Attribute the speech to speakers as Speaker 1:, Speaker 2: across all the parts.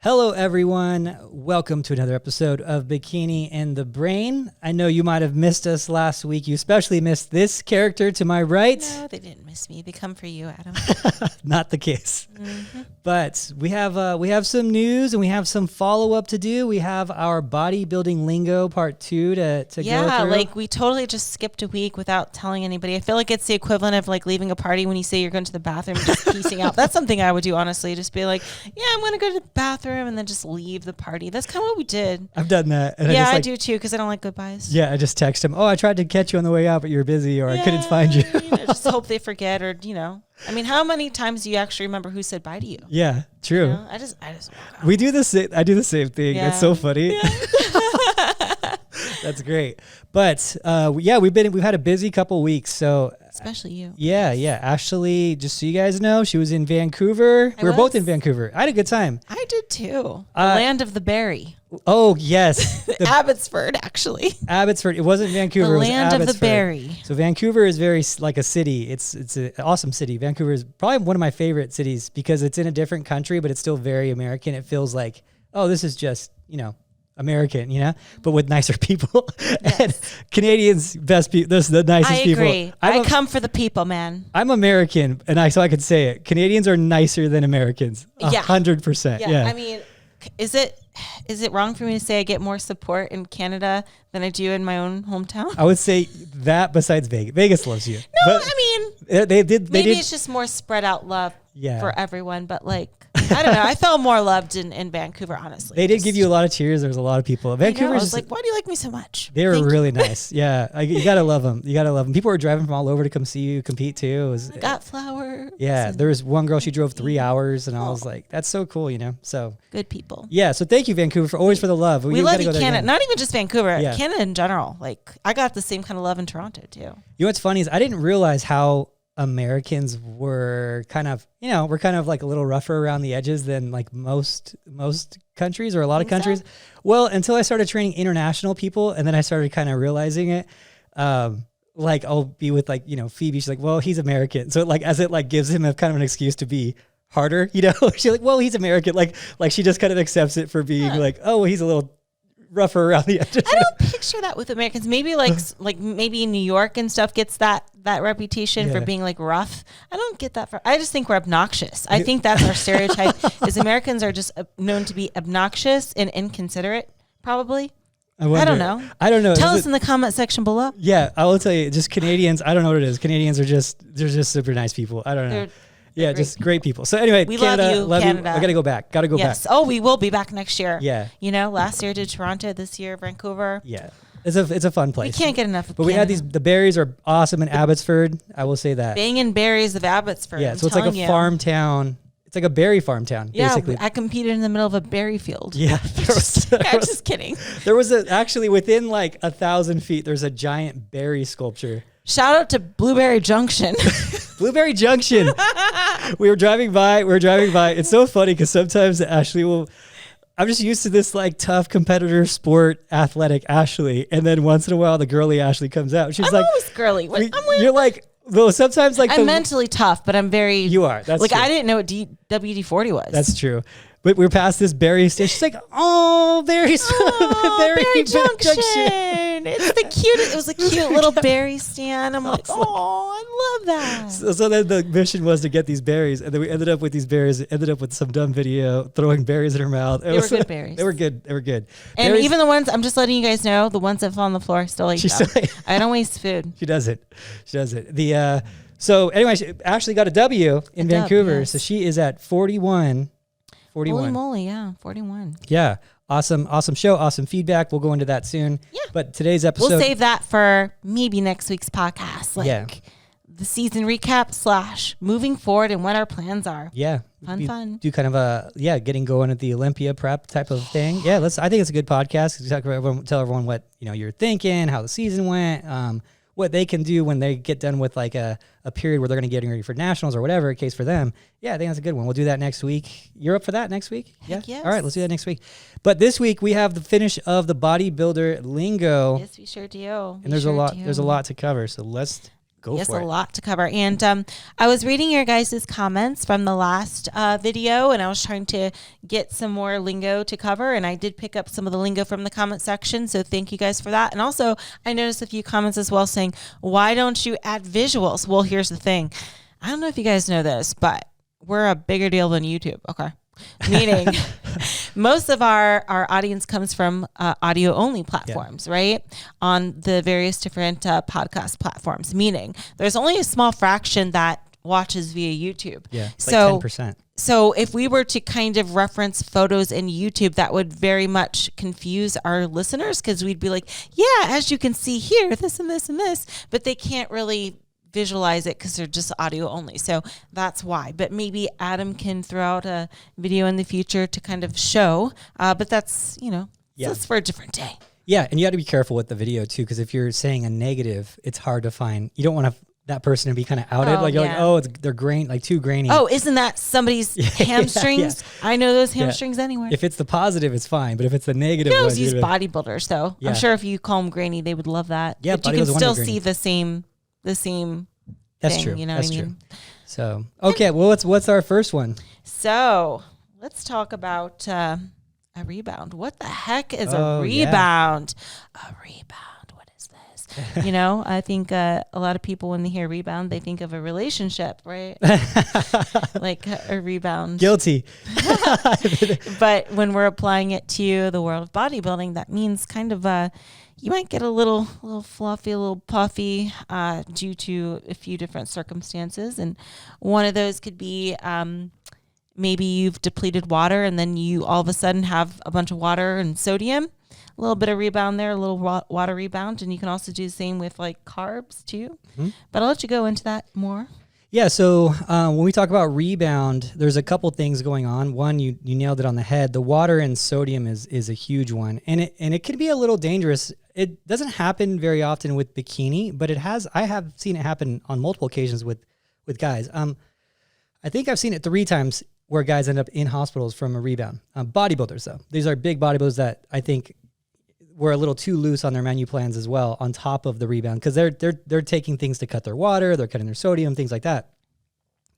Speaker 1: Hello, everyone. Welcome to another episode of Bikini and the Brain. I know you might have missed us last week. You especially missed this character to my right.
Speaker 2: No, they didn't miss me. They come for you, Adam.
Speaker 1: Not the case. Mm-hmm. But we have some news and we have some follow-up to do. We have our bodybuilding lingo part 2 to go through.
Speaker 2: Yeah, like we totally just skipped a week without telling anybody. I feel like it's the equivalent of like leaving a party when you say you're going to the bathroom and just piecing out. That's something I would do, honestly. Just be like, yeah, I'm going to go to the bathroom and then just leave the party. That's kind of what we did.
Speaker 1: I've done that. And
Speaker 2: I do too, because I don't like goodbyes.
Speaker 1: Yeah, I just text him, I tried to catch you on the way out, but you were busy, or I couldn't find you.
Speaker 2: Just hope they forget, or, I mean, how many times do you actually remember who said bye to you?
Speaker 1: Yeah, true.
Speaker 2: I just walk out.
Speaker 1: We do this. I do the same thing.
Speaker 2: Yeah.
Speaker 1: It's so funny. Yeah. That's great. But we've had a busy couple weeks. So
Speaker 2: especially you.
Speaker 1: Yeah. Ashley, just so you guys know, she was in Vancouver. We were both in Vancouver. I had a good time.
Speaker 2: I did too. The land of the berry.
Speaker 1: Oh yes,
Speaker 2: Abbotsford, actually.
Speaker 1: Abbotsford. It wasn't Vancouver.
Speaker 2: The land of the berry.
Speaker 1: So Vancouver is very like a city. It's an awesome city. Vancouver is probably one of my favorite cities because it's in a different country, but it's still very American. It feels like, this is just American, but with nicer people. Yes. And Canadians, best people. This is the nicest people.
Speaker 2: I agree. I come for the people, man.
Speaker 1: I'm American, and so I could say it. Canadians are nicer than Americans. 100%. Yeah.
Speaker 2: I mean, is it wrong for me to say I get more support in Canada than I do in my own hometown?
Speaker 1: I would say that besides Vegas. Vegas loves you.
Speaker 2: No, I mean,
Speaker 1: they did.
Speaker 2: Maybe it's just more spread out love for everyone, but like, I don't know. I felt more loved in Vancouver, honestly.
Speaker 1: They did give you a lot of cheers. There was a lot of people. Vancouver.
Speaker 2: I was like, why do you like me so much?
Speaker 1: They were really nice. Yeah, you gotta love them. People were driving from all over to come see you compete too.
Speaker 2: I got flowers.
Speaker 1: Yeah, there was one girl. She drove 3 hours, and I was like, that's so cool. So
Speaker 2: good people.
Speaker 1: Yeah. So thank you, Vancouver, for the love.
Speaker 2: We love you, Canada. Not even just Vancouver. Yeah. Canada in general. Like I got the same kind of love in Toronto too. You
Speaker 1: know what's funny is I didn't realize how Americans were kind of like a little rougher around the edges than like most countries or a lot of countries. So? Well, until I started training international people, and then I started kind of realizing it. Like I'll be with Phoebe. She's like, well, he's American, so it gives him a kind of an excuse to be harder. She's like, well, he's American. Like she just kind of accepts it for being he's a little rougher around the edges.
Speaker 2: I don't picture that with Americans. Maybe like maybe New York and stuff gets that reputation for being like rough. I don't get that. I just think we're obnoxious. I think that's our stereotype is Americans are just known to be obnoxious and inconsiderate, probably. I don't know. Tell us in the comment section below.
Speaker 1: Yeah, I will tell you. Just Canadians, I don't know what it is. Canadians they're just super nice people. I don't know. Yeah, just great people. So anyway,
Speaker 2: we
Speaker 1: Canada,
Speaker 2: love you, Canada.
Speaker 1: I gotta go back.
Speaker 2: Yes. Oh, we will be back next year.
Speaker 1: Yeah.
Speaker 2: Last year did Toronto, this year Vancouver.
Speaker 1: Yeah. It's a fun place.
Speaker 2: We can't get enough of
Speaker 1: But
Speaker 2: Canada.
Speaker 1: We had the berries are awesome in Abbotsford. I will say that.
Speaker 2: Banging berries of Abbotsford.
Speaker 1: Yeah, so it's like a farm town. It's like a berry farm town, basically.
Speaker 2: I competed in the middle of a berry field.
Speaker 1: Yeah.
Speaker 2: I'm just kidding.
Speaker 1: There was actually within like 1,000 feet, there's a giant berry sculpture.
Speaker 2: Shout out to Blueberry Junction.
Speaker 1: Blueberry Junction. We were driving by. It's so funny because sometimes Ashley will. I'm just used to this like tough competitor sport, athletic Ashley, and then once in a while the girly Ashley comes out. She's
Speaker 2: I'm always girly.
Speaker 1: You're like. Well, sometimes like
Speaker 2: I'm mentally tough, but I'm very.
Speaker 1: You are. That's
Speaker 2: like
Speaker 1: true.
Speaker 2: I didn't know what WD-40 was.
Speaker 1: That's true. But we're past this berry station. She's like, berry junction.
Speaker 2: It's the cutest. It was a cute little berry stand. I'm like, I love that.
Speaker 1: So then the mission was to get these berries, and then we ended up with these berries. Ended up with some dumb video throwing berries in her mouth.
Speaker 2: They were good berries.
Speaker 1: They were good. And
Speaker 2: berries, even the ones, I'm just letting you guys know, the ones that fall on the floor, still eat them. I don't waste food.
Speaker 1: She does it. So anyway, she actually got a W in Vancouver.
Speaker 2: Yes.
Speaker 1: So she is at 41.
Speaker 2: Holy moly, yeah, 41.
Speaker 1: Yeah, awesome show, awesome feedback. We'll go into that soon. Yeah. But today's episode...
Speaker 2: We'll save that for maybe next week's podcast. The season recap / moving forward and what our plans are.
Speaker 1: Yeah.
Speaker 2: Fun.
Speaker 1: Do kind of getting going at the Olympia prep type of thing. Yeah, I think it's a good podcast. Tell everyone what you're thinking, how the season went, what they can do when they get done with like a period where they're going to get ready for nationals or whatever case for them. Yeah, I think that's a good one. We'll do that next week. You're up for that next week?
Speaker 2: Heck yes.
Speaker 1: All right, let's do that next week. But this week we have the finish of the bodybuilder lingo.
Speaker 2: Yes, we sure do.
Speaker 1: And there's a lot to cover. So let's Go
Speaker 2: yes,
Speaker 1: for
Speaker 2: a
Speaker 1: it.
Speaker 2: lot to cover. And I was reading your guys' comments from the last video, and I was trying to get some more lingo to cover, and I did pick up some of the lingo from the comment section, so thank you guys for that. And also, I noticed a few comments as well saying, why don't you add visuals? Well, here's the thing. I don't know if you guys know this, but we're a bigger deal than YouTube, okay? Meaning most of our audience comes from audio only platforms, right? On the various different podcast platforms, meaning there's only a small fraction that watches via YouTube.
Speaker 1: Yeah,
Speaker 2: so
Speaker 1: like 10%.
Speaker 2: So if we were to kind of reference photos in YouTube, that would very much confuse our listeners, because we'd be like, yeah, as you can see here, this and this and this, but they can't really visualize it because they're just audio only. So that's why. But maybe Adam can throw out a video in the future to kind of show. But that's, that's for a different day.
Speaker 1: Yeah, and you have to be careful with the video too, because if you're saying a negative, it's hard to find. You don't want that person to be kind of outed. They're grain, like too grainy.
Speaker 2: Oh, isn't that somebody's hamstrings? Yeah. I know those hamstrings anywhere.
Speaker 1: If it's the positive, it's fine. But if it's the negative,
Speaker 2: you can always use bodybuilders though. Yeah. I'm sure if you call them grainy, they would love that.
Speaker 1: Yeah,
Speaker 2: but you can still see the same
Speaker 1: That's
Speaker 2: thing,
Speaker 1: true.
Speaker 2: You know
Speaker 1: That's
Speaker 2: what I mean?
Speaker 1: True. So, okay. Well, what's our first one?
Speaker 2: So let's talk about a rebound. What the heck is a rebound? Yeah. A rebound. What is this? I think a lot of people, when they hear rebound, they think of a relationship, right? Like a rebound.
Speaker 1: Guilty.
Speaker 2: But when we're applying it to the world of bodybuilding, that means kind of you might get a little fluffy, a little puffy due to a few different circumstances. And one of those could be maybe you've depleted water and then you all of a sudden have a bunch of water and sodium. A little bit of rebound there, a little water rebound. And you can also do the same with like carbs too. Mm-hmm. But I'll let you go into that more.
Speaker 1: Yeah, so when we talk about rebound, there's a couple things going on. One, you nailed it on the head. The water and sodium is a huge one, and it can be a little dangerous. It doesn't happen very often with bikini, but I have seen it happen on multiple occasions with guys. I think I've seen it 3 times where guys end up in hospitals from a rebound. Bodybuilders though, these are big bodybuilders that I think were a little too loose on their menu plans as well, on top of the rebound, because they're taking things to cut their water, they're cutting their sodium, things like that.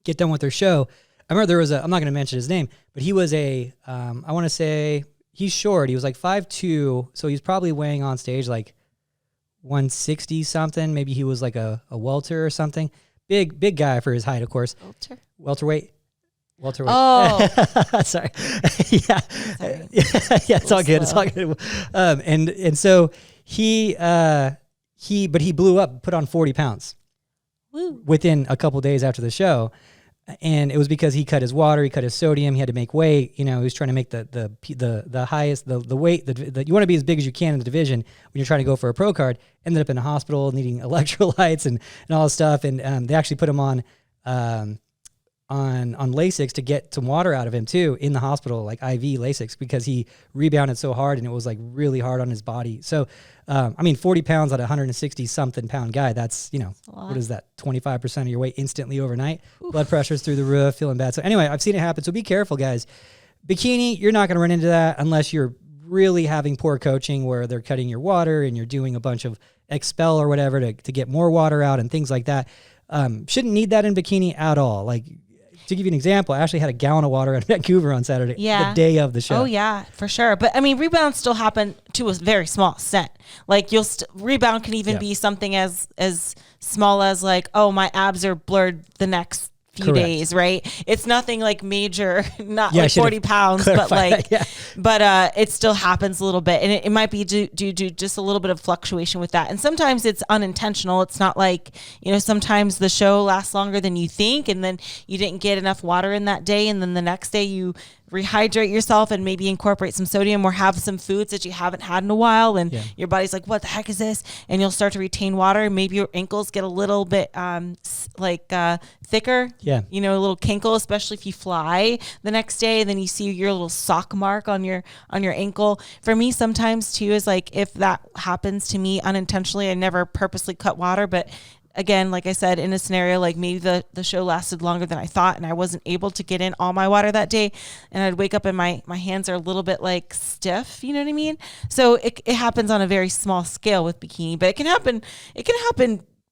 Speaker 1: Get done with their show. I remember there was I'm not going to mention his name, but he was I want to say he's short. He was like 5'2", so he's probably weighing on stage like 160 something. Maybe he was like a welter or something. Big guy for his height, of course. Welterweight.
Speaker 2: Oh,
Speaker 1: sorry. Yeah, it's all good. It's all good. And so he blew up, put on 40 pounds.
Speaker 2: Woo.
Speaker 1: Within a couple days after the show, and it was because he cut his water, he cut his sodium, he had to make weight. He was trying to make the highest the weight. You want to be as big as you can in the division when you're trying to go for a pro card. Ended up in a hospital needing electrolytes and all this stuff, and they actually put him on Lasix to get some water out of him too in the hospital, like IV Lasix, because he rebounded so hard and it was like really hard on his body. So, 40 pounds at a 160 something pound guy, that's, what is that? 25% of your weight instantly overnight. Oof. Blood pressure's through the roof, feeling bad. So anyway, I've seen it happen. So be careful, guys. Bikini, you're not going to run into that unless you're really having poor coaching where they're cutting your water and you're doing a bunch of expel or whatever to get more water out and things like that. Shouldn't need that in bikini at all. Like, to give you an example, I actually had a gallon of water in Vancouver on Saturday, the day of the show.
Speaker 2: Oh, yeah, for sure. But, rebounds still happen to a very small extent. Like, rebound can even be something as small as, like, oh, my abs are blurred the next few days, right? It's nothing like major, not like 40 pounds, but like, but it still happens a little bit. And it might be due to just a little bit of fluctuation with that. And sometimes it's unintentional. It's not like, sometimes the show lasts longer than you think, and then you didn't get enough water in that day. And then the next day you rehydrate yourself and maybe incorporate some sodium or have some foods that you haven't had in a while, and your body's like, what the heck is this? And you'll start to retain water. Maybe your ankles get a little bit thicker, a little kinkle, especially if you fly the next day, and then you see your little sock mark on your ankle. For me, sometimes too, is like, if that happens to me unintentionally, I never purposely cut water, but again, like I said, in a scenario like maybe the show lasted longer than I thought and I wasn't able to get in all my water that day, and I'd wake up and my hands are a little bit like stiff, you know what I mean? So it happens on a very small scale with bikini, but it can happen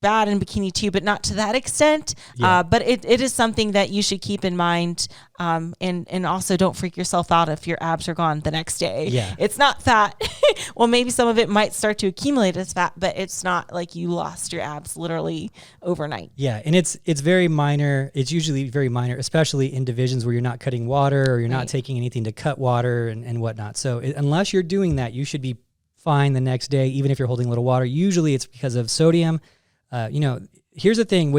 Speaker 2: bad in bikini too, but not to that extent.
Speaker 1: Yeah.
Speaker 2: But it is something that you should keep in mind. And also don't freak yourself out if your abs are gone the next day.
Speaker 1: Yeah.
Speaker 2: It's not fat. Well, maybe some of it might start to accumulate as fat, but it's not like you lost your abs literally overnight.
Speaker 1: Yeah. And it's very minor. It's usually very minor, especially in divisions where you're not cutting water or you're not taking anything to cut water and whatnot. So unless you're doing that, you should be fine the next day, even if you're holding a little water. Usually it's because of sodium. Here's the thing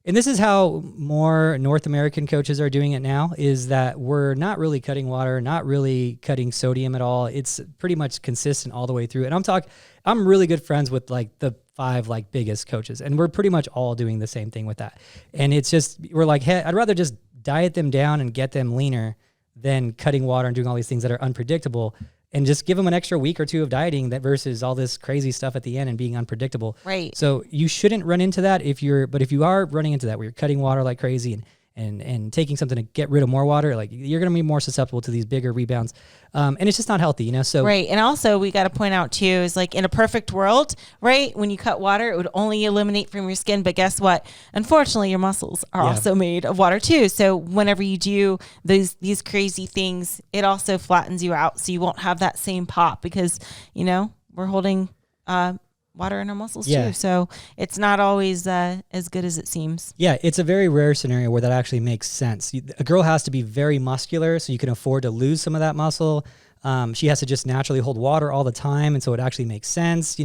Speaker 1: and this is how more North American coaches are doing it now, is that we're not really cutting water, not really cutting sodium at all. It's pretty much consistent all the way through. And I'm really good friends with like the 5 like biggest coaches, and we're pretty much all doing the same thing with that. And it's just, we're like, hey, I'd rather just diet them down and get them leaner than cutting water and doing all these things that are unpredictable. And just give them an extra week or 2 of dieting that versus all this crazy stuff at the end and being unpredictable.
Speaker 2: Right.
Speaker 1: So you shouldn't run into that if you are running into that where you're cutting water like crazy and taking something to get rid of more water, like you're going to be more susceptible to these bigger rebounds. And it's just not healthy, So
Speaker 2: right. And also we got to point out too, is like in a perfect world, right? When you cut water, it would only eliminate from your skin. But guess what? Unfortunately, your muscles are also made of water too. So whenever you do these crazy things, it also flattens you out. So you won't have that same pop because, we're holding water in our muscles too. So it's not always as good as it seems. Yeah,
Speaker 1: it's a very rare scenario where that actually makes sense. A girl has to be very muscular so you can afford to lose some of that muscle. She has to just naturally hold water all the time, and so it actually makes sense.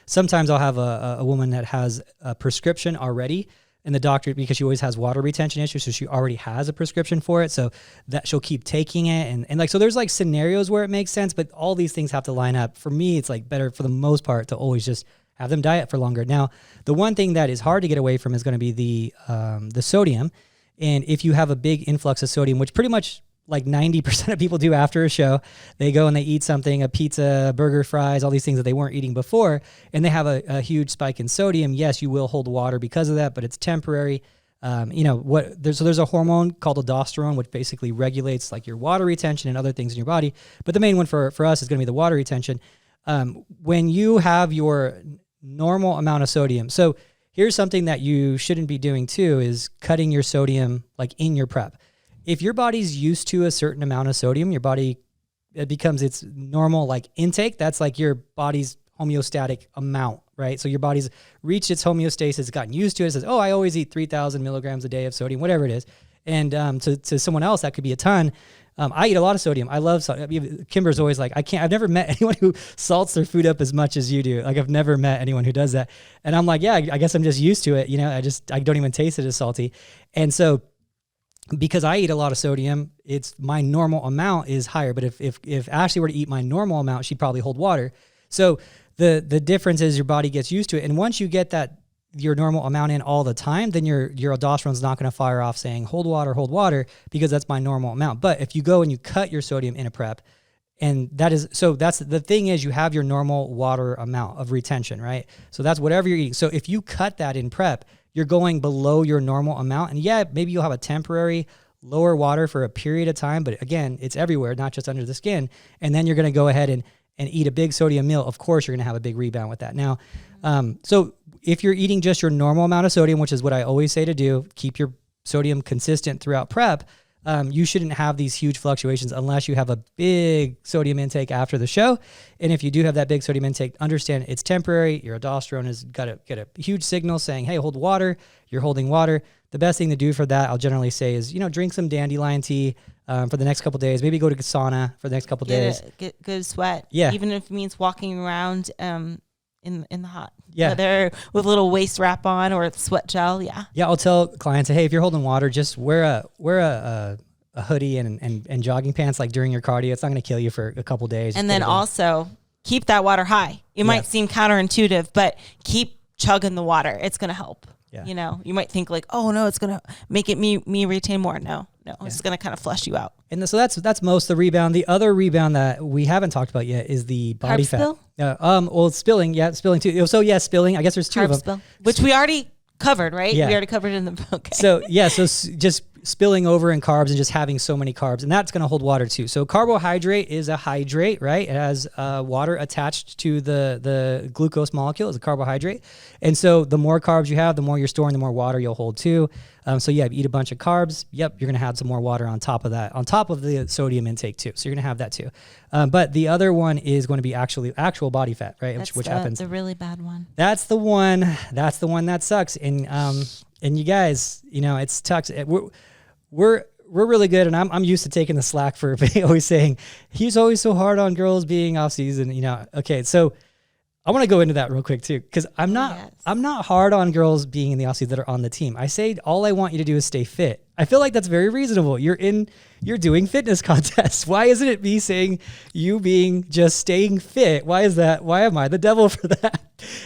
Speaker 1: Sometimes I'll have a woman that has a prescription already, and the doctor, because she always has water retention issues, so she already has a prescription for it, so that she'll keep taking it. And like, so there's like scenarios where it makes sense, but all these things have to line up. For me, it's like better for the most part to always just have them diet for longer. Now, the one thing that is hard to get away from is going to be the sodium. And if you have a big influx of sodium, which pretty much like 90% of people do after a show, they go and they eat something, a pizza, burger, fries, all these things that they weren't eating before, and they have a huge spike in sodium. Yes, you will hold water because of that, but it's temporary. There's a hormone called aldosterone, which basically regulates like your water retention and other things in your body. But the main one for us is going to be the water retention. When you have your normal amount of sodium. So here's something that you shouldn't be doing too, is cutting your sodium like in your prep. If your body's used to a certain amount of sodium, your body, it becomes its normal like intake. That's like your body's homeostatic amount, right? So your body's reached its homeostasis, it's gotten used to it. It says, oh, I always eat 3,000 milligrams a day of sodium, whatever it is. And to someone else, that could be a ton. I eat a lot of sodium. I love salt. Kimber's always like, I've never met anyone who salts their food up as much as you do. Like, I've never met anyone who does that. And I'm like, yeah, I guess I'm just used to it. I don't even taste it as salty. And so because I eat a lot of sodium, it's my normal amount is higher. But if Ashley were to eat my normal amount, she'd probably hold water. So the difference is your body gets used to it. And once you get your normal amount in all the time, then your aldosterone's not going to fire off saying hold water, because that's my normal amount. But if you go and you cut your sodium in a prep, and that's the thing is you have your normal water amount of retention, right? So that's whatever you're eating. So if you cut that in prep, you're going below your normal amount. And yeah, maybe you'll have a temporary lower water for a period of time, but again, it's everywhere, not just under the skin. And then you're going to go ahead and eat a big sodium meal. Of course, you're going to have a big rebound with that. Now, so if you're eating just your normal amount of sodium, which is what I always say to do, keep your sodium consistent throughout prep, you shouldn't have these huge fluctuations unless you have a big sodium intake after the show. And if you do have that big sodium intake, understand it's temporary. Your aldosterone has got to get a huge signal saying, hey, hold water. You're holding water. The best thing to do for that, I'll generally say, is, drink some dandelion tea for the next couple of days. Maybe go to sauna for the next couple of days.
Speaker 2: Get good sweat.
Speaker 1: Yeah.
Speaker 2: Even if it means walking around in the hot.
Speaker 1: Yeah.
Speaker 2: Whether with a little waist wrap on or sweat gel. Yeah.
Speaker 1: Yeah. I'll tell clients, hey, if you're holding water, just wear a hoodie and jogging pants like during your cardio. It's not going to kill you for a couple of days.
Speaker 2: And then also keep that water high. It might seem counterintuitive, but keep chugging the water. It's going to help. Yeah. You might think like, oh no, it's going to make me retain more. No, it's going to kind of flush you out.
Speaker 1: And so that's most of the rebound. The other rebound that we haven't talked about yet is the body fat.
Speaker 2: Spill?
Speaker 1: Well, spilling. Yeah, spilling too. So yeah, spilling. I guess there's two of them.
Speaker 2: Spill, which we already covered, right?
Speaker 1: Yeah.
Speaker 2: We already covered in the, okay.
Speaker 1: So yeah, so just spilling over in carbs and just having so many carbs, and that's going to hold water too. So carbohydrate is a hydrate, right? It has water attached to the glucose molecule as a carbohydrate. And so the more carbs you have, the more you're storing, the more water you'll hold too. So yeah, if you eat a bunch of carbs, you're going to have some more water on top of that, on top of the sodium intake too. So you're going to have that too. But the other one is going to be actual body fat, right? Which happens.
Speaker 2: The really bad one.
Speaker 1: That's the one. That's the one that sucks. And you guys, it sucks. We're really good, and I'm used to taking the slack for always saying he's always so hard on girls being off season. Okay, so I want to go into that real quick too, because I'm not hard on girls being in the off season that are on the team. I say all I want you to do is stay fit. I feel like that's very reasonable. You're doing fitness contests. Why isn't it me saying you being just staying fit? Why is that? Why am I the devil for that?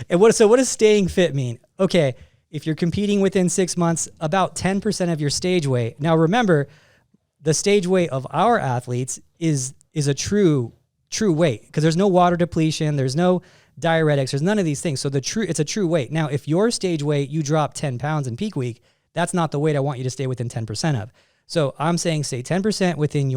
Speaker 1: And what does staying fit mean? Okay, if you're competing within 6 months, about 10% of your stage weight. Now remember, the stage weight of our athletes is a true weight, because there's no water depletion, there's no diuretics, there's none of these things. So it's a true weight. Now, if your stage weight, you drop 10 pounds in peak week, that's not the weight I want you to stay within 10% of. So I'm saying stay 10% within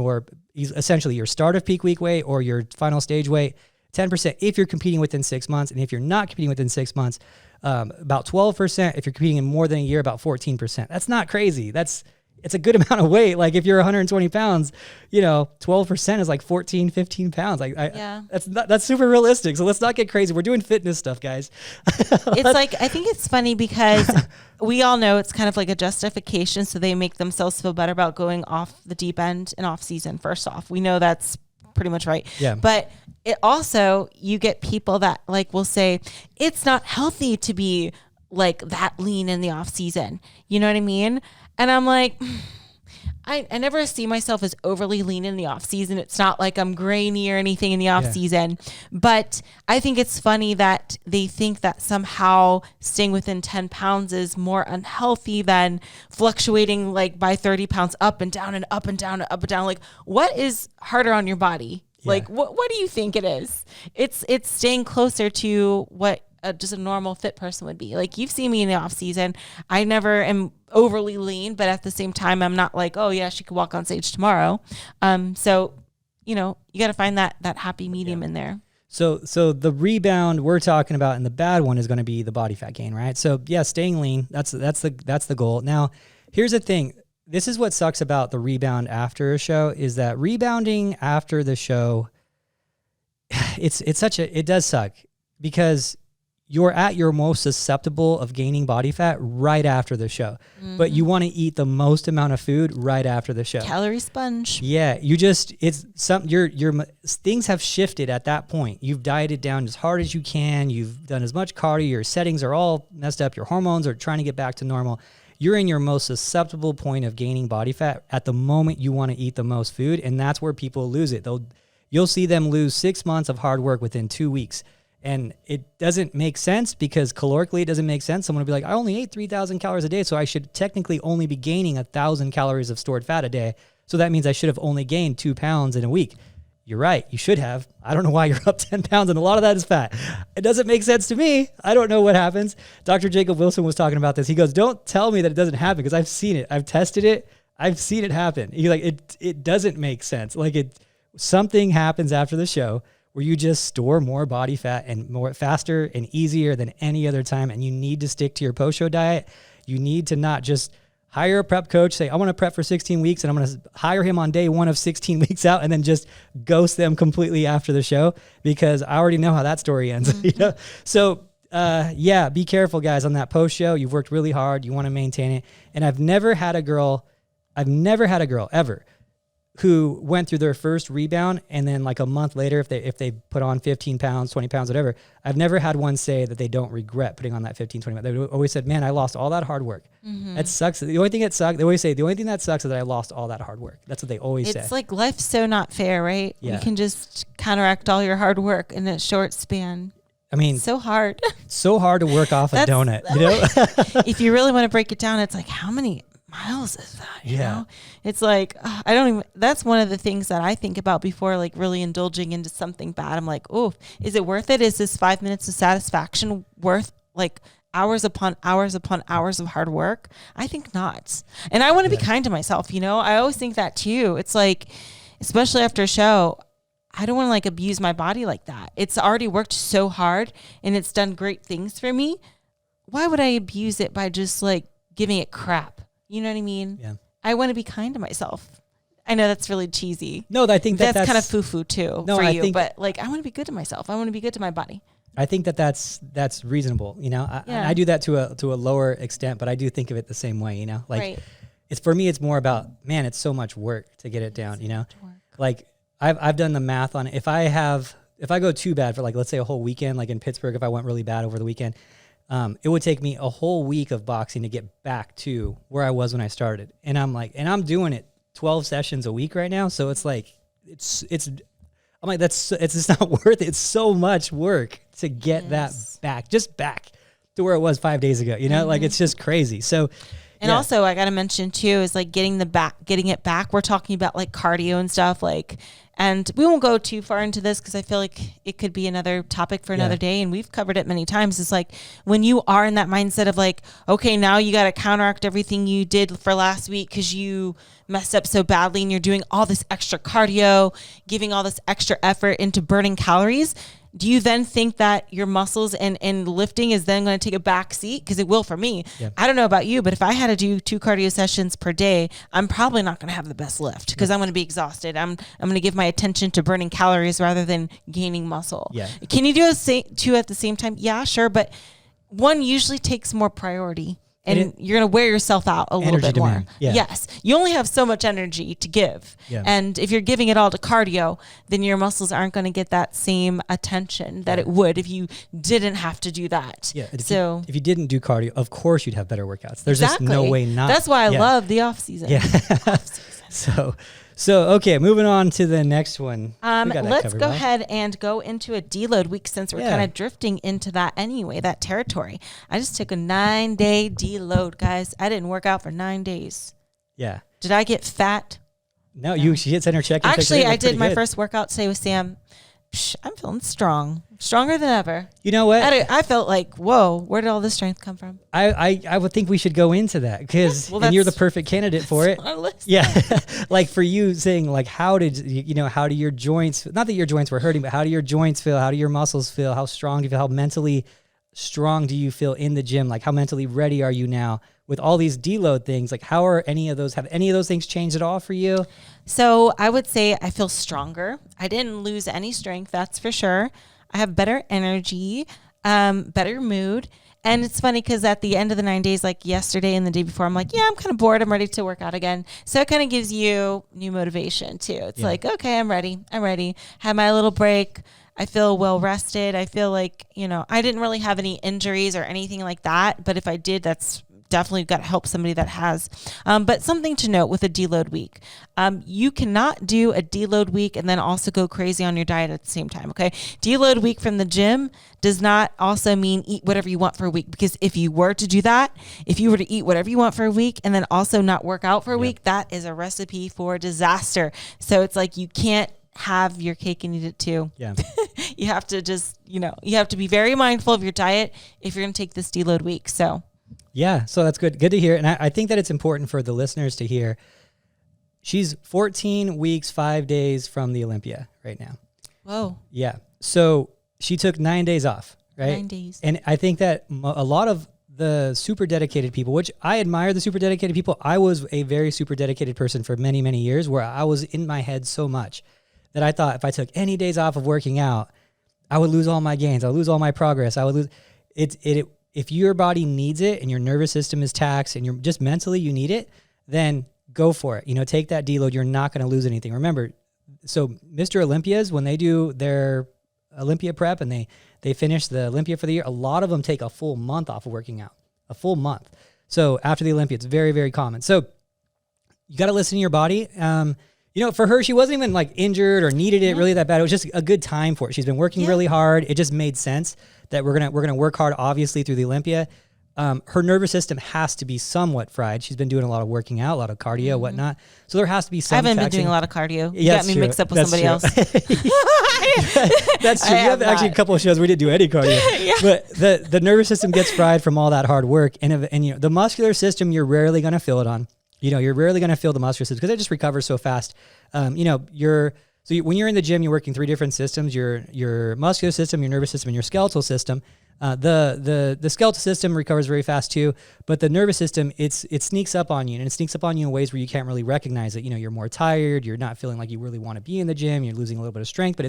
Speaker 1: essentially your start of peak week weight or your final stage weight, 10% if you're competing within 6 months. And if you're not competing within 6 months, about 12%. If you're competing in more than a year, about 14%. That's not crazy. It's a good amount of weight. Like if you're 120 pounds, 12% is like 14, 15 pounds. That's super realistic. So let's not get crazy. We're doing fitness stuff, guys.
Speaker 2: I think it's funny because we all know it's kind of like a justification. So they make themselves feel better about going off the deep end and off season. First off, we know that's pretty much right.
Speaker 1: Yeah.
Speaker 2: But it also, you get people that will say it's not healthy to be like that lean in the off season. You know what I mean? And I'm like, I never see myself as overly lean in the off season. It's not like I'm grainy or anything in the off season, but I think it's funny that they think that somehow staying within 10 pounds is more unhealthy than fluctuating like by 30 pounds up and down and up and down and up and down. Like, what is harder on your body? Yeah. Like, what do you think it is? It's staying closer to what just a normal fit person would be. Like, you've seen me in the off season. I never am overly lean, but at the same time, I'm not like, oh yeah, she could walk on stage tomorrow. So, you got to find that happy medium in there.
Speaker 1: So the rebound we're talking about and the bad one is going to be the body fat gain, right? So yeah, staying lean, that's the goal. Now, here's the thing. This is what sucks about the rebound after a show, is that rebounding after the show, it does suck, because you're at your most susceptible of gaining body fat right after the show, but you want to eat the most amount of food right after the show.
Speaker 2: Calorie sponge.
Speaker 1: Yeah. Your things have shifted at that point. You've dieted down as hard as you can. You've done as much cardio. Your settings are all messed up. Your hormones are trying to get back to normal. You're in your most susceptible point of gaining body fat at the moment you want to eat the most food. And that's where people lose it. You'll see them lose 6 months of hard work within 2 weeks. And it doesn't make sense, because calorically it doesn't make sense. Someone will be like, I only ate 3,000 calories a day, so I should technically only be gaining 1,000 calories of stored fat a day. So that means I should have only gained 2 pounds in a week. You're right. You should have. I don't know why you're up 10 pounds, and a lot of that is fat. It doesn't make sense to me. I don't know what happens. Dr. Jacob Wilson was talking about this. He goes, don't tell me that it doesn't happen, because I've seen it. I've tested it. I've seen it happen. He's like, it doesn't make sense. Like, something happens after the show where you just store more body fat and more faster and easier than any other time. And you need to stick to your post-show diet. You need to not just hire a prep coach, say, I want to prep for 16 weeks and I'm going to hire him on day 1 of 16 weeks out, and then just ghost them completely after the show, because I already know how that story ends. So be careful, guys, on that post-show. You've worked really hard. You want to maintain it. And I've never had a girl ever who went through their first rebound and then like a month later, if they put on 15 pounds, 20 pounds, whatever, I've never had one say that they don't regret putting on that 15, 20 pounds. They always said, man, I lost all that hard work. That sucks. The only thing that sucks, they always say, the only thing that sucks is that I lost all that hard work. That's what they always say.
Speaker 2: It's like, life's so not fair, right?
Speaker 1: Yeah.
Speaker 2: You can just counteract all your hard work in a short span.
Speaker 1: I mean,
Speaker 2: so hard.
Speaker 1: So hard to work off a donut, you know?
Speaker 2: If you really want to break it down, it's like, how many miles is that? You know? It's like, that's one of the things that I think about before like really indulging into something bad. I'm like, oh, is it worth it? Is this 5 minutes of satisfaction worth like hours upon hours upon hours of hard work? I think not. And I want to be kind to myself. You know, I always think that too. It's like, especially after a show, I don't want to like abuse my body like that. It's already worked so hard and it's done great things for me. Why would I abuse it by just like giving it crap? You know what I mean?
Speaker 1: Yeah.
Speaker 2: I want to be kind to myself. I know that's really cheesy.
Speaker 1: No, I think that's
Speaker 2: kind of foo-foo too
Speaker 1: no,
Speaker 2: for
Speaker 1: I
Speaker 2: you.
Speaker 1: think,
Speaker 2: but like, I want to be good to myself. I want to be good to my body.
Speaker 1: I think that's reasonable. You know, I do that to a lower extent, but I do think of it the same way. You know, like it's for me, it's more about, man, it's so much work to get it down. You know, like I've done the math on it. If I go too bad for like, let's say a whole weekend, like in Pittsburgh, if I went really bad over the weekend, it would take me a whole week of boxing to get back to where I was when I started. And I'm doing it 12 sessions a week right now. So it's like, I'm like, it's just not worth it. It's so much work to get that back to where it was 5 days ago, you know, like it's just crazy. So,
Speaker 2: and also I got to mention too, is like getting it back. We're talking about like cardio and stuff like, and we won't go too far into this because I feel like it could be another topic for another day. And we've covered it many times. It's like when you are in that mindset of like, okay, now you got to counteract everything you did for last week because you messed up so badly and you're doing all this extra cardio, giving all this extra effort into burning calories. Do you then think that your muscles and lifting is then going to take a back seat? Because it will for me. Yeah. I don't know about you, but if I had to do 2 cardio sessions per day, I'm probably not going to have the best lift because I'm going to be exhausted. I'm going to give my attention to burning calories rather than gaining muscle. Yeah. Can you do 2 at the same time? Yeah, sure. But one usually takes more priority. And you're going to wear yourself out a little bit more. Yeah. Yes. You only have so much energy to give. Yeah. And if you're giving it all to cardio, then your muscles aren't going to get that same attention that it would if you didn't have to do that. Yeah.
Speaker 1: If you didn't do cardio, of course you'd have better workouts. There's just no way not.
Speaker 2: That's why I love the off season.
Speaker 1: Yeah. So okay, moving on to the next one.
Speaker 2: Let's go ahead and go into a deload week since we're kind of drifting into that anyway, that territory. I just took a 9-day deload, guys. I didn't work out for 9 days. Yeah. Did I get fat?
Speaker 1: No. She hit center check.
Speaker 2: Actually, I did my first workout today with Sam. I'm feeling stronger than ever.
Speaker 1: You know what?
Speaker 2: I felt like, whoa, where did all this strength come from?
Speaker 1: I would think we should go into that because you're the perfect candidate for it. Yeah. Like for you saying like, how do your joints, not that your joints were hurting, but how do your joints feel? How do your muscles feel? How strong do you feel? How mentally strong do you feel in the gym? Like how mentally ready are you now with all these deload things? Like have any of those things changed at all for you?
Speaker 2: So I would say I feel stronger. I didn't lose any strength, that's for sure. I have better energy, better mood. And it's funny because at the end of the 9 days, like yesterday and the day before, I'm like, yeah, I'm kind of bored. I'm ready to work out again. So it kind of gives you new motivation too. It's like, okay, I'm ready. Had my little break. I feel well rested. I feel like, I didn't really have any injuries or anything like that. But if I did, that's definitely got to help somebody that has. But something to note with a deload week, you cannot do a deload week and then also go crazy on your diet at the same time. Okay. Deload week from the gym does not also mean eat whatever you want for a week, because if you were to do that, if you were to eat whatever you want for a week and then also not work out for a week, that is a recipe for disaster. So it's like, you can't have your cake and eat it too. Yeah. You have to just, you have to be very mindful of your diet if you're going to take this deload week. So
Speaker 1: yeah, so that's good. Good to hear. And I think that it's important for the listeners to hear. She's 14 weeks, 5 days from the Olympia right now.
Speaker 2: Whoa.
Speaker 1: Yeah. So she took 9 days off, right?
Speaker 2: 9 days.
Speaker 1: And I think that a lot of the super dedicated people, which I admire the super dedicated people. I was a very super dedicated person for many, many years where I was in my head so much that I thought if I took any days off of working out, I would lose all my gains. I would lose all my progress. I would lose it. If your body needs it and your nervous system is taxed and you're just mentally, you need it, then go for it. Take that deload. You're not going to lose anything. Remember, so Mr. Olympias, when they do their Olympia prep and they finish the Olympia for the year, a lot of them take a full month off of working out, a full month. So after the Olympia, it's very, very common. So you got to listen to your body. For her, she wasn't even like injured or needed it really that bad. It was just a good time for it. She's been working really hard. It just made sense that we're gonna work hard, obviously, through the Olympia. her nervous system has to be somewhat fried. She's been doing a lot of working out, a lot of cardio, whatnot. So there has to be some
Speaker 2: I haven't
Speaker 1: taxing.
Speaker 2: been doing a lot of cardio. You
Speaker 1: Yeah,
Speaker 2: got me
Speaker 1: true.
Speaker 2: mixed up with
Speaker 1: That's
Speaker 2: somebody
Speaker 1: true.
Speaker 2: else.
Speaker 1: That's true. We have actually a couple of shows we didn't do any cardio.
Speaker 2: Yeah.
Speaker 1: But the nervous system gets fried from all that hard work. And you know, the muscular system, you're rarely going to feel it on. You know, you're rarely going to feel the muscular system because it just recovers so fast. You know, when you're in the gym, you're working 3 different systems: your muscular system, your nervous system, and your skeletal system. The skeletal system recovers very fast too, but the nervous system, it sneaks up on you, and it sneaks up on you in ways where you can't really recognize it. You know, you're more tired, you're not feeling like you really want to be in the gym, you're losing a little bit of strength, but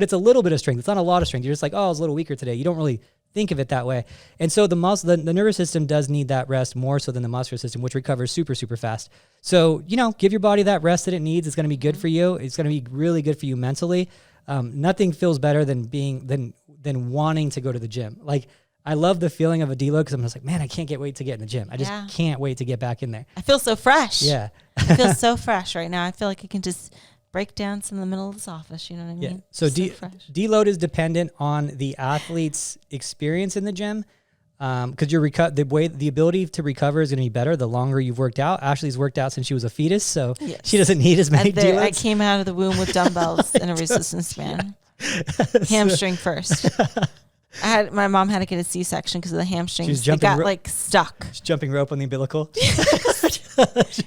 Speaker 1: it's a little bit of strength. It's not a lot of strength. You're just like, oh, I was a little weaker today. You don't really think of it that way. And so the nervous system does need that rest more so than the muscular system, which recovers super, super fast. So, you know, give your body that rest that it needs. It's going to be good for you. It's going to be really good for you mentally. Nothing feels better than wanting to go to the gym. Like, I love the feeling of a deload because I'm just like, man, I can't wait to get in the gym. I just can't wait to get back in there.
Speaker 2: I feel so fresh.
Speaker 1: Yeah.
Speaker 2: I feel so fresh right now. I feel like I can just break dance in the middle of this office. You know what I mean?
Speaker 1: Yeah. So
Speaker 2: fresh.
Speaker 1: deload is dependent on the athlete's experience in the gym. Because the ability to recover is going to be better the longer you've worked out. Ashley's worked out since she was a fetus, so she doesn't need as many deloads.
Speaker 2: I came out of the womb with dumbbells and a resistance band. Hamstring first. My mom had to get a C-section because of the hamstrings. It got like stuck.
Speaker 1: She's jumping rope on the umbilical.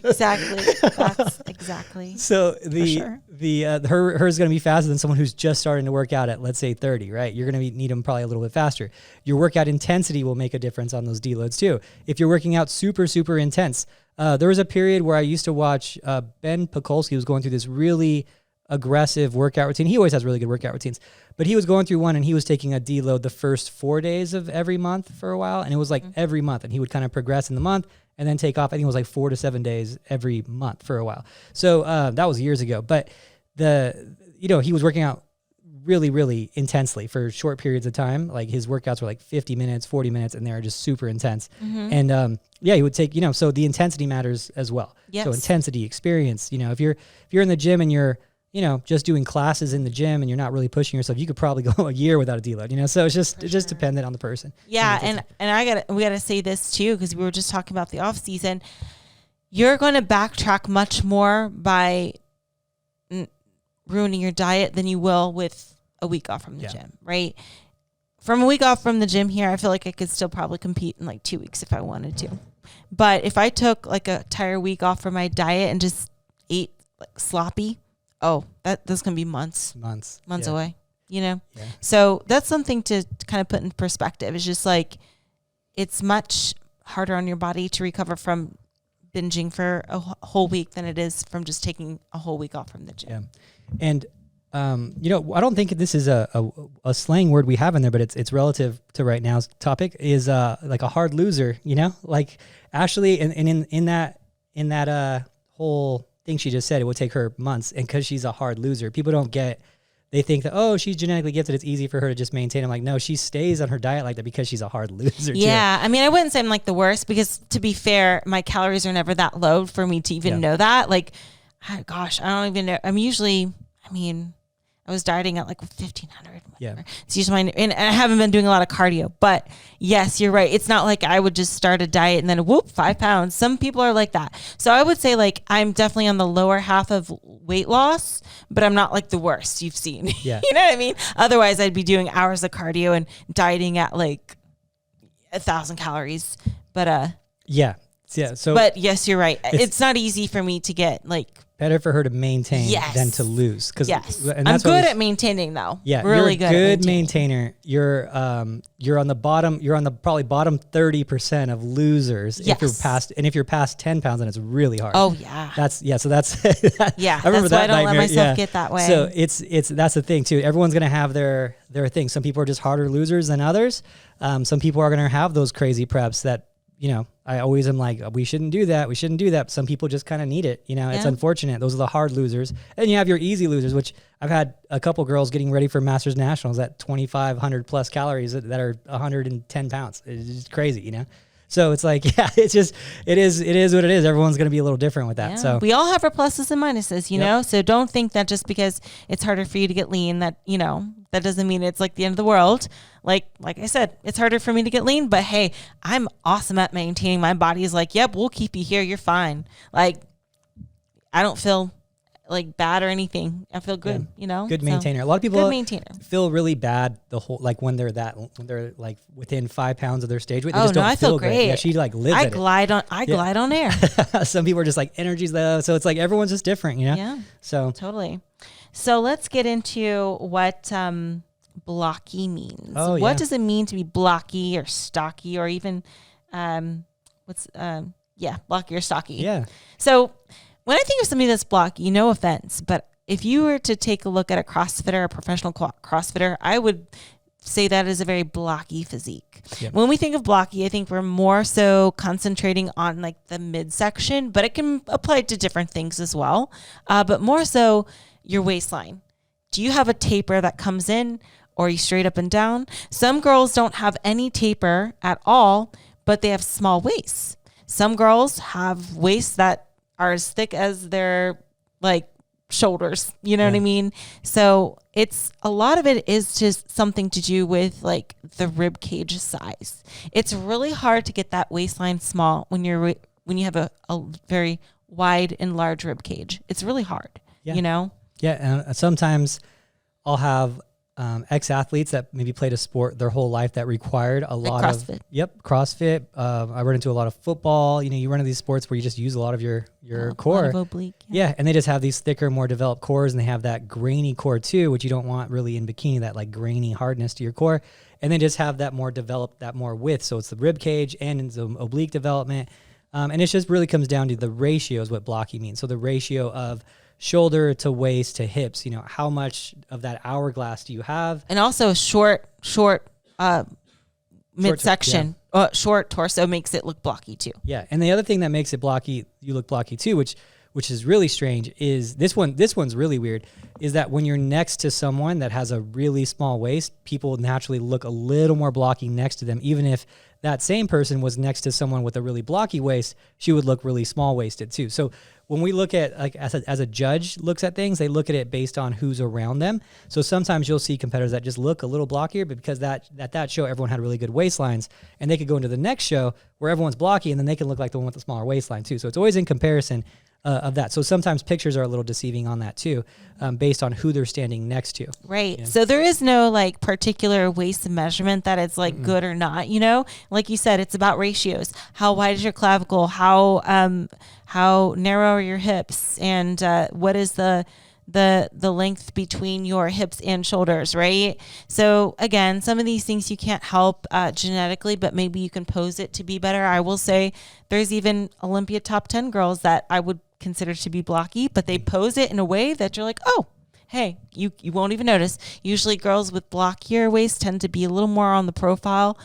Speaker 2: Exactly. That's exactly.
Speaker 1: So hers is going to be faster than someone who's just starting to work out at, let's say, 30, right? You're going to need them probably a little bit faster. Your workout intensity will make a difference on those deloads too. If you're working out super, super intense, there was a period where I used to watch Ben Pekulski was going through this really aggressive workout routine. He always has really good workout routines, but he was going through one and he was taking a deload the first 4 days of every month for a while. And it was like every month, and he would kind of progress in the month and then take off. I think it was like 4 to 7 days every month for a while. So that was years ago, but he was working out really, really intensely for short periods of time. Like his workouts were like 50 minutes, 40 minutes, and they were just super intense. And he would take, so the intensity matters as well.
Speaker 2: Yes.
Speaker 1: So intensity, experience, if you're in the gym and you're, just doing classes in the gym and you're not really pushing yourself, you could probably go a year without a deload, so it's just dependent on the person.
Speaker 2: Yeah. And we gotta say this too, because we were just talking about the off season. You're going to backtrack much more by ruining your diet than you will with a week off from the gym, right? From a week off from the gym here, I feel like I could still probably compete in like 2 weeks if I wanted to. But if I took like a entire week off from my diet and just ate like sloppy, that's going to be months away, Yeah. So that's something to kind of put in perspective. It's just like, it's much harder on your body to recover from binging for a whole week than it is from just taking a whole week off from the gym.
Speaker 1: Yeah. And, I don't think this is a slang word we have in there, but it's relative to right now's topic is, like a hard loser, like Ashley in that whole thing she just said, it would take her months. And cause she's a hard loser, people they think that, she's genetically gifted, it's easy for her to just maintain. I'm like, no, she stays on her diet like that because she's a hard loser.
Speaker 2: Yeah. Too. I mean, I wouldn't say I'm like the worst because to be fair, my calories are never that low for me to even know that. Like, gosh, I don't even know. I was dieting at like 1,500.
Speaker 1: Yeah.
Speaker 2: It's usually and I haven't been doing a lot of cardio, but yes, you're right. It's not like I would just start a diet and then 5 pounds. Some people are like that. So I would say like, I'm definitely on the lower half of weight loss, but I'm not like the worst you've seen.
Speaker 1: Yeah.
Speaker 2: You know what I mean? Otherwise I'd be doing hours of cardio and dieting at like 1,000 calories. But,
Speaker 1: yeah. So,
Speaker 2: but yes, you're right. It's not easy for me to get like,
Speaker 1: better for her to maintain than to lose.
Speaker 2: And I'm good at maintaining though.
Speaker 1: Yeah,
Speaker 2: really
Speaker 1: you're a good maintainer. You're on the bottom. You're on the probably bottom 30% of losers.
Speaker 2: Yes.
Speaker 1: If you're past 10 pounds, then it's really hard.
Speaker 2: Oh yeah.
Speaker 1: So that's
Speaker 2: yeah.
Speaker 1: I remember
Speaker 2: that's why I don't
Speaker 1: nightmare.
Speaker 2: let myself get that way.
Speaker 1: So it's that's the thing too. Everyone's gonna have their thing. Some people are just harder losers than others. Some people are gonna have those crazy preps that. I always am like, we shouldn't do that. We shouldn't do that. Some people just kind of need it. It's unfortunate. Those are the hard losers. And you have your easy losers, which I've had a couple girls getting ready for Masters Nationals at 2,500 plus calories that are 110 pounds. It's just crazy, So it's like, yeah, it's just, it is what it is. Everyone's going to be a little different with that.
Speaker 2: Yeah.
Speaker 1: So
Speaker 2: we all have our pluses and minuses, you know? So don't think that just because it's harder for you to get lean that, you know, that doesn't mean it's like the end of the world. Like I said, it's harder for me to get lean, but hey, I'm awesome at maintaining. My body is like, yep, we'll keep you here. You're fine. Like, I don't feel like bad or anything. I feel good, you know?
Speaker 1: Good maintainer. A lot of people
Speaker 2: feel
Speaker 1: really bad like when they're like within 5 pounds of their stage weight. They
Speaker 2: just
Speaker 1: don't
Speaker 2: I feel great.
Speaker 1: Yeah, she like lives
Speaker 2: I glide on air.
Speaker 1: Some people are just like energy's low. So it's like everyone's just different, you know?
Speaker 2: Yeah.
Speaker 1: So
Speaker 2: totally. So let's get into what blocky means.
Speaker 1: Oh,
Speaker 2: what does it mean to be blocky or stocky or even blocky or stocky?
Speaker 1: Yeah.
Speaker 2: So when I think of somebody that's blocky, no offense, but if you were to take a look at a CrossFitter, a professional CrossFitter, I would say that is a very blocky physique. Yep. When we think of blocky, I think we're more so concentrating on like the midsection, but it can apply to different things as well. But more so your waistline. Do you have a taper that comes in, or are you straight up and down? Some girls don't have any taper at all, but they have small waists. Some girls have waists that are as thick as their like shoulders, you know what I mean? So it's a lot of it is just something to do with like the rib cage size. It's really hard to get that waistline small when you have a very wide and large rib cage. It's really hard, you know?
Speaker 1: Yeah, and sometimes I'll have ex-athletes that maybe played a sport their whole life that required a lot
Speaker 2: CrossFit.
Speaker 1: CrossFit. I run into a lot of football. You know, you run into these sports where you just use a lot of your core.
Speaker 2: A lot of oblique.
Speaker 1: Yeah, and they just have these thicker, more developed cores, and they have that grainy core too, which you don't want really in bikini, that like grainy hardness to your core. And they just have that more developed, that more width. So it's the rib cage and it's the oblique development. And it just really comes down to the ratio is what blocky means. So the ratio of shoulder to waist to hips, you know, how much of that hourglass do you have?
Speaker 2: And also short midsection, short torso makes it look blocky too.
Speaker 1: Yeah. And the other thing that makes it blocky, you look blocky too, which is really strange, is this one's really weird, is that when you're next to someone that has a really small waist, people naturally look a little more blocky next to them. Even if that same person was next to someone with a really blocky waist, she would look really small waisted too. So when we look at, like, as a judge looks at things, they look at it based on who's around them. So sometimes you'll see competitors that just look a little blockier, but because that show everyone had really good waistlines, and they could go into the next show where everyone's blocky, and then they can look like the one with the smaller waistline too. So it's always in comparison of that. So sometimes pictures are a little deceiving on that too, based on who they're standing next to.
Speaker 2: Right.
Speaker 1: Yeah.
Speaker 2: So there is no like particular waist measurement that it's like good or not, you know, like you said, it's about ratios. How wide is your clavicle? How narrow are your hips? And what is the length between your hips and shoulders, right? So again, some of these things you can't help genetically, but maybe you can pose it to be better. I will say there's even Olympia top 10 girls that I would consider to be blocky, but they pose it in a way that you're like, oh, hey, you won't even notice. Usually girls with blockier waist tend to be a little more on the profile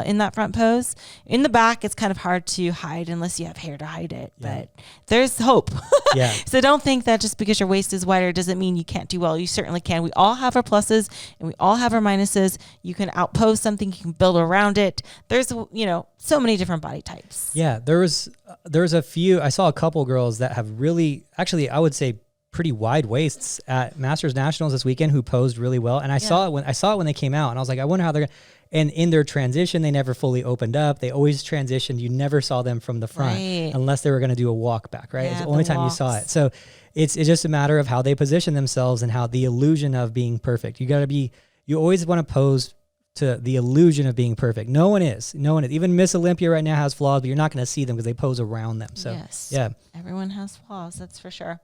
Speaker 2: in that front pose. In the back, it's kind of hard to hide unless you have hair to hide it, but there's hope.
Speaker 1: Yeah.
Speaker 2: So don't think that just because your waist is wider doesn't mean you can't do well. You certainly can. We all have our pluses and we all have our minuses. You can outpose something, you can build around it. There's, you know, so many different body types.
Speaker 1: Yeah, there's a few, I saw a couple girls that have really, actually, I would say pretty wide waists at Masters Nationals this weekend who posed really well. And I saw it when they came out, and I was like, I wonder how they're gonna. And in their transition, they never fully opened up. They always transitioned. You never saw them from the front unless they were going to do a walk back, right? It's the only time you saw it. So it's just a matter of how they position themselves and how the illusion of being perfect. You always want to pose to the illusion of being perfect. No one is. Even Miss Olympia right now has flaws, but you're not going to see them because they pose around them. So yeah,
Speaker 2: everyone has flaws. That's for sure.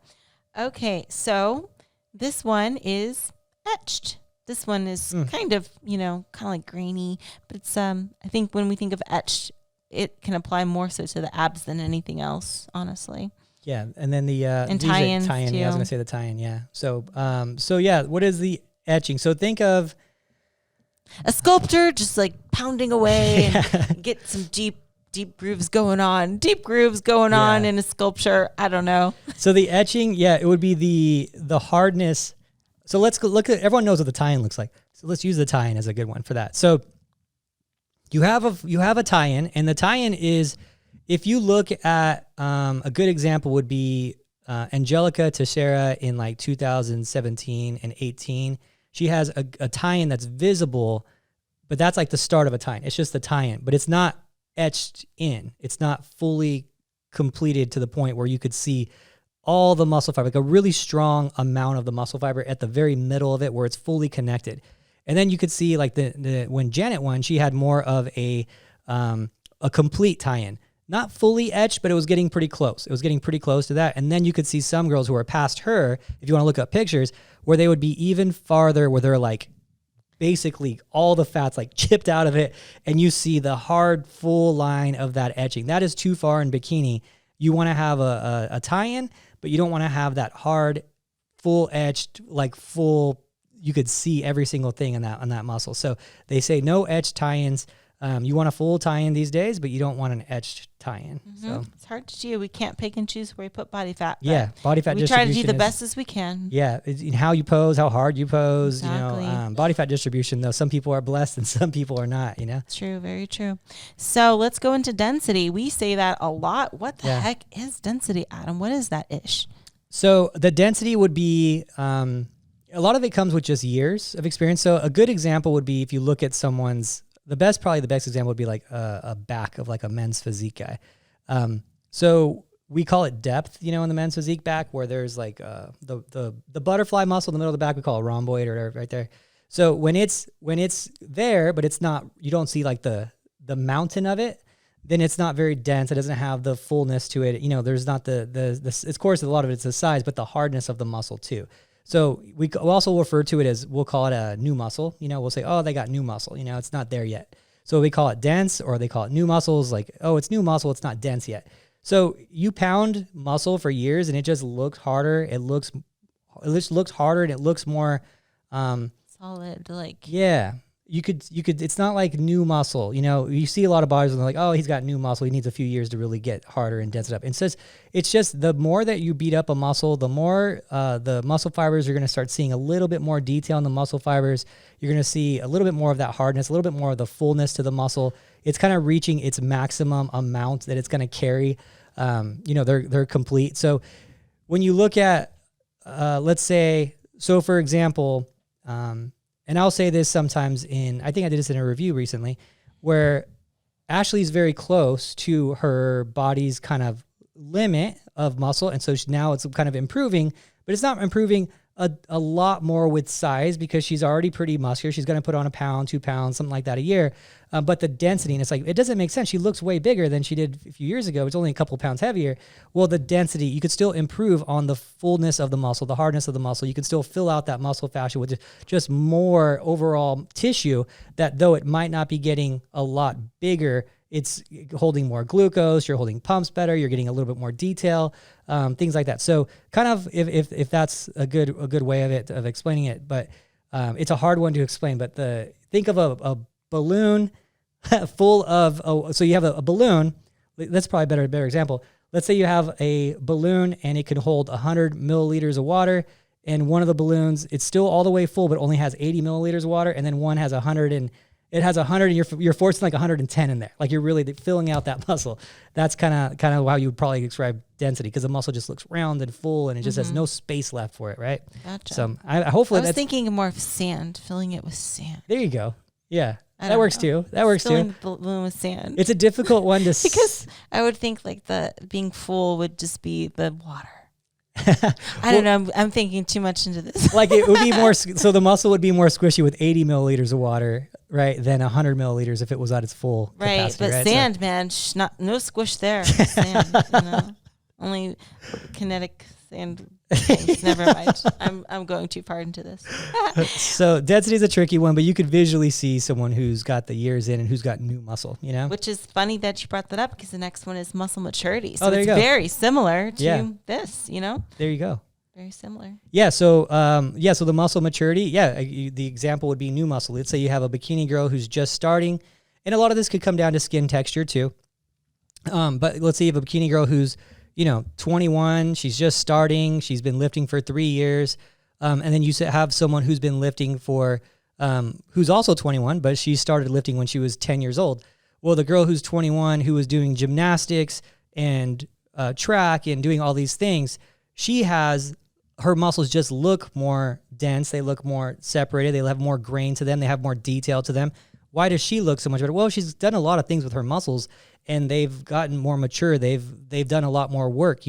Speaker 2: Okay, so this one is etched. This one is kind of like grainy, but it's I think when we think of etched, it can apply more so to the abs than anything else, honestly.
Speaker 1: Yeah, and then the
Speaker 2: and tie-ins
Speaker 1: tie-in.
Speaker 2: too.
Speaker 1: Yeah, I was gonna say the tie-in. Yeah. So yeah, what is the etching? So think of
Speaker 2: a sculptor just like pounding away and get some deep grooves going on. In a sculpture. I don't know.
Speaker 1: So the etching, it would be the hardness. So let's look at, everyone knows what the tie-in looks like. So let's use the tie-in as a good one for that. So you have a tie-in, and the tie-in is, if you look at a good example would be Angelica Teixeira in like 2017 and 18. She has a tie-in that's visible, but that's like the start of a tie-in. It's just the tie-in, but it's not etched in. It's not fully completed to the point where you could see all the muscle fiber, like a really strong amount of the muscle fiber at the very middle of it where it's fully connected. And then you could see like when Janet won, she had more of a complete tie-in. Not fully etched, but it was getting pretty close. It was getting pretty close to that. And then you could see some girls who are past her, if you want to look up pictures, where they would be even farther, where they're like basically all the fat's like chipped out of it, and you see the hard full line of that etching. That is too far in bikini. You want to have a tie-in, but you don't want to have that hard, full etched, like full, you could see every single thing on that muscle. So they say no etched tie-ins. You want a full tie-in these days, but you don't want an etched tie-in. So
Speaker 2: it's hard to do. We can't pick and choose where we put body fat.
Speaker 1: Yeah, body fat
Speaker 2: we
Speaker 1: distribution.
Speaker 2: We try to do the best as we can.
Speaker 1: Yeah, it's how you pose, how hard you pose.
Speaker 2: Exactly.
Speaker 1: Body fat distribution, though, some people are blessed and some people are not.
Speaker 2: True, very true. So let's go into density. We say that a lot. What the heck is density, Adam? What is that ish?
Speaker 1: So the density would be a lot of it comes with just years of experience. So a good example would be if you look at someone's. Probably the best example would be like a back of like a men's physique guy. So we call it depth, in the men's physique back, where there's like the butterfly muscle in the middle of the back, we call it rhomboid or right there. So when it's there, but it's not, you don't see like the mountain of it, then it's not very dense. It doesn't have the fullness to it. There's not of course, a lot of it's the size, but the hardness of the muscle too. So we also refer to it as, we'll call it a new muscle. We'll say, oh, they got new muscle. It's not there yet. So we call it dense, or they call it new muscles. Like, oh, it's new muscle. It's not dense yet. So you pound muscle for years and it just looks harder. It just looks harder and it looks more
Speaker 2: solid. Like,
Speaker 1: yeah. You could, it's not like new muscle, you see a lot of bodies and they're like, oh, he's got new muscle. He needs a few years to really get harder and dense it up. And so it's just the more that you beat up a muscle, the more the muscle fibers, you're going to start seeing a little bit more detail in the muscle fibers. You're going to see a little bit more of that hardness, a little bit more of the fullness to the muscle. It's kind of reaching its maximum amount that it's going to carry. They're complete. So when you look at, let's say, so for example, and I'll say this sometimes I think I did this in a review recently, where Ashley's very close to her body's kind of limit of muscle. And so now it's kind of improving, but it's not improving a lot more with size, because she's already pretty muscular. She's going to put on 1 pound, 2 pounds, something like that a year. But the density, and it's like, it doesn't make sense. She looks way bigger than she did a few years ago. It's only a couple pounds heavier. Well, the density, you could still improve on the fullness of the muscle, the hardness of the muscle. You can still fill out that muscle fascia with just more overall tissue, that though it might not be getting a lot bigger, it's holding more glucose, you're holding pumps better, you're getting a little bit more detail, things like that. So kind of if that's a good way of explaining it, but it's a hard one to explain. But think of a balloon full of, so you have a balloon, that's probably a better example. Let's say you have a balloon and it can hold 100 milliliters of water, and one of the balloons, it's still all the way full, but only has 80 milliliters of water, and then one has 100 and you're forcing like 110 in there. Like you're really filling out that muscle. That's kind of how you would probably describe density, because the muscle just looks round and full and it just has no space left for it, right?
Speaker 2: Gotcha.
Speaker 1: So hopefully
Speaker 2: I was thinking more of sand, filling it with sand.
Speaker 1: There you go. Yeah. That works too.
Speaker 2: Filling the balloon with sand.
Speaker 1: It's a difficult one to
Speaker 2: because I would think like the being full would just be the water. I don't know. I'm thinking too much into this.
Speaker 1: Like it would be more, so the muscle would be more squishy with 80 milliliters of water, right, than 100 milliliters if it was at its full capacity.
Speaker 2: But sand, man, no squish there. Sand, only kinetic sand. Never mind. I'm going too far into this.
Speaker 1: So density is a tricky one, but you could visually see someone who's got the years in and who's got new muscle, Which
Speaker 2: is funny that you brought that up, because the next one is muscle maturity. So
Speaker 1: there you go.
Speaker 2: Very similar to this,
Speaker 1: There you go.
Speaker 2: Very similar.
Speaker 1: Yeah. So, so the muscle maturity, the example would be new muscle. Let's say you have a bikini girl who's just starting, and a lot of this could come down to skin texture too. But let's say you have a bikini girl who's 21, she's just starting, she's been lifting for 3 years. And then you have someone who's been lifting for who's also 21, but she started lifting when she was 10 years old. Well, the girl who's 21 who was doing gymnastics and track and doing all these things, her muscles just look more dense. They look more separated. They have more grain to them. They have more detail to them. Why does she look so much better? Well, she's done a lot of things with her muscles, and they've gotten more mature. They've done a lot more work,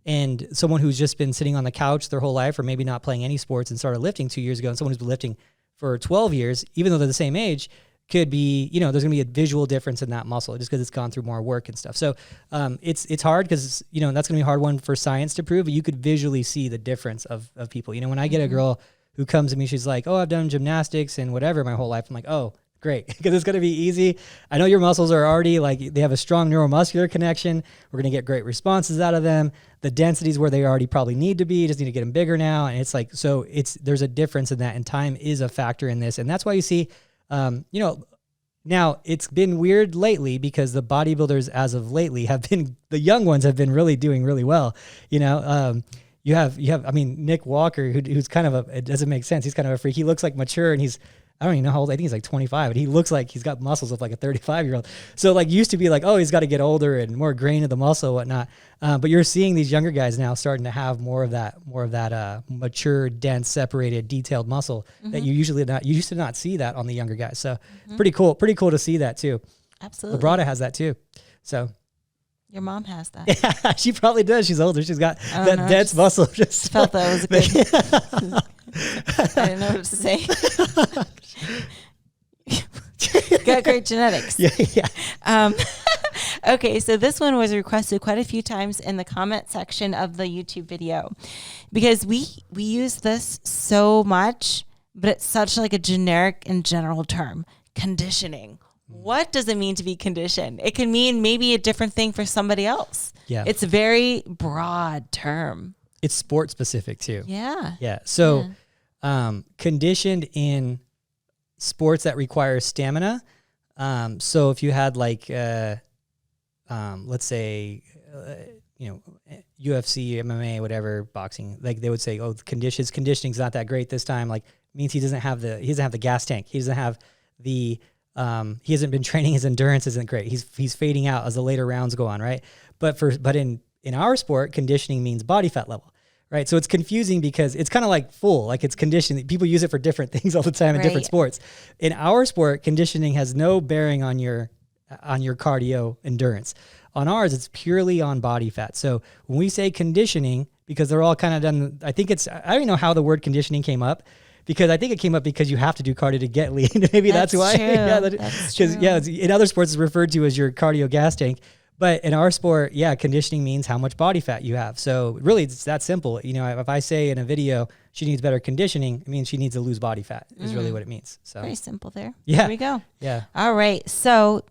Speaker 1: And someone who's just been sitting on the couch their whole life, or maybe not playing any sports and started lifting 2 years ago, and someone who's been lifting for 12 years, even though they're the same age, could be, there's going to be a visual difference in that muscle just because it's gone through more work and stuff. So it's hard because, that's going to be a hard one for science to prove, but you could visually see the difference of people. When I get a girl who comes to me, she's like, oh, I've done gymnastics and whatever my whole life. I'm like, oh, great, because it's going to be easy. I know your muscles are already they have a strong neuromuscular connection. We're going to get great responses out of them. The density's where they already probably need to be, just need to get them bigger now. And it's there's a difference in that, and time is a factor in this. And that's why you see, now it's been weird lately because the bodybuilders as of lately the young ones have been really doing really well. You have, Nick Walker, who's kind of it doesn't make sense. He's kind of a freak. He looks like mature, and I don't even know how old. I think he's like 25, but he looks like he's got muscles of like a 35-year-old. So used to be like, oh, he's got to get older and more grain of the muscle, whatnot. But you're seeing these younger guys now starting to have more of that mature, dense, separated, detailed muscle that you used to not see that on the younger guys. So pretty cool to see that too.
Speaker 2: Absolutely.
Speaker 1: Vibrata has that too. So.
Speaker 2: Your mom has that.
Speaker 1: Yeah, she probably does. She's older. She's got that dense muscle. Just
Speaker 2: felt that was a good. I didn't know what to say. Got great genetics.
Speaker 1: Yeah.
Speaker 2: Okay, so this one was requested quite a few times in the comment section of the YouTube video because we use this so much, but it's such like a generic and general term, conditioning. What does it mean to be conditioned? It can mean maybe a different thing for somebody else.
Speaker 1: Yeah.
Speaker 2: It's a very broad term.
Speaker 1: It's sport specific too.
Speaker 2: Yeah.
Speaker 1: Yeah. So, conditioned in sports that require stamina. So if you had let's say, UFC, MMA, whatever, boxing, they would say, oh, his conditioning's not that great this time. Means he doesn't have the gas tank. He doesn't have he hasn't been training. His endurance isn't great. He's fading out as the later rounds go on, right? But in our sport, conditioning means body fat level, right? So it's confusing because it's kind of like full, it's conditioning. People use it for different things all the time in different sports. In our sport, conditioning has no bearing on your cardio endurance. On ours, it's purely on body fat. So when we say conditioning, because they're all kind of done, I don't even know how the word conditioning came up. Because I think it came up because you have to do cardio to get lean. Maybe that's why.
Speaker 2: True. That's true.
Speaker 1: In other sports it's referred to as your cardio gas tank. But in our sport, conditioning means how much body fat you have. So really it's that simple. If I say in a video she needs better conditioning, it means she needs to lose body fat is really what it means. So
Speaker 2: very simple there.
Speaker 1: Yeah.
Speaker 2: There we go.
Speaker 1: Yeah.
Speaker 2: All right. So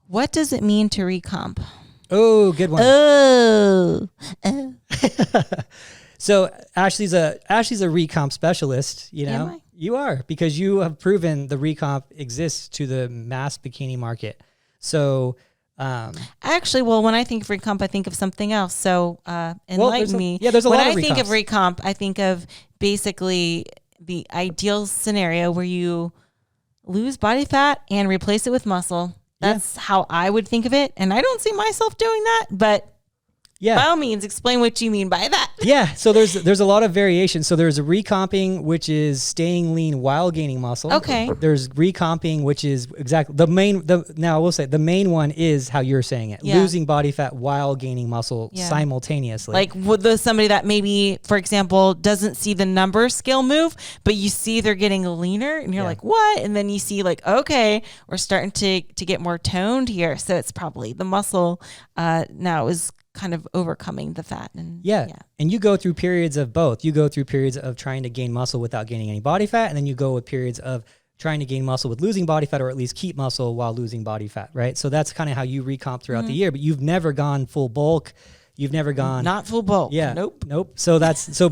Speaker 2: what does it mean to recomp?
Speaker 1: Oh, good one.
Speaker 2: Oh.
Speaker 1: So Ashley's a recomp specialist,
Speaker 2: Am I?
Speaker 1: You are, because you have proven the recomp exists to the mass bikini market. So
Speaker 2: actually, when I think of recomp, I think of something else. So enlighten me.
Speaker 1: Yeah, there's a lot of recomps.
Speaker 2: When I think of recomp, I think of basically the ideal scenario where you lose body fat and replace it with muscle. That's how I would think of it. And I don't see myself doing that, but by all means, explain what you mean by that.
Speaker 1: Yeah. So there's a lot of variation. So there's a recomping, which is staying lean while gaining muscle.
Speaker 2: Okay.
Speaker 1: There's recomping, which is exactly now I will say the main one is how you're saying it, losing body fat while gaining muscle simultaneously.
Speaker 2: Like with somebody that maybe, for example, doesn't see the number scale move, but you see they're getting leaner and you're like, what? And then you see okay, we're starting to get more toned here. So it's probably the muscle now is kind of overcoming the fat. And
Speaker 1: and you go through periods of both. You go through periods of trying to gain muscle without gaining any body fat, and then you go with periods of trying to gain muscle with losing body fat, or at least keep muscle while losing body fat, right? So that's kind of how you recomp throughout the year, but you've never gone full bulk. You've never gone
Speaker 2: not full bulk.
Speaker 1: Yeah. Nope. So that's so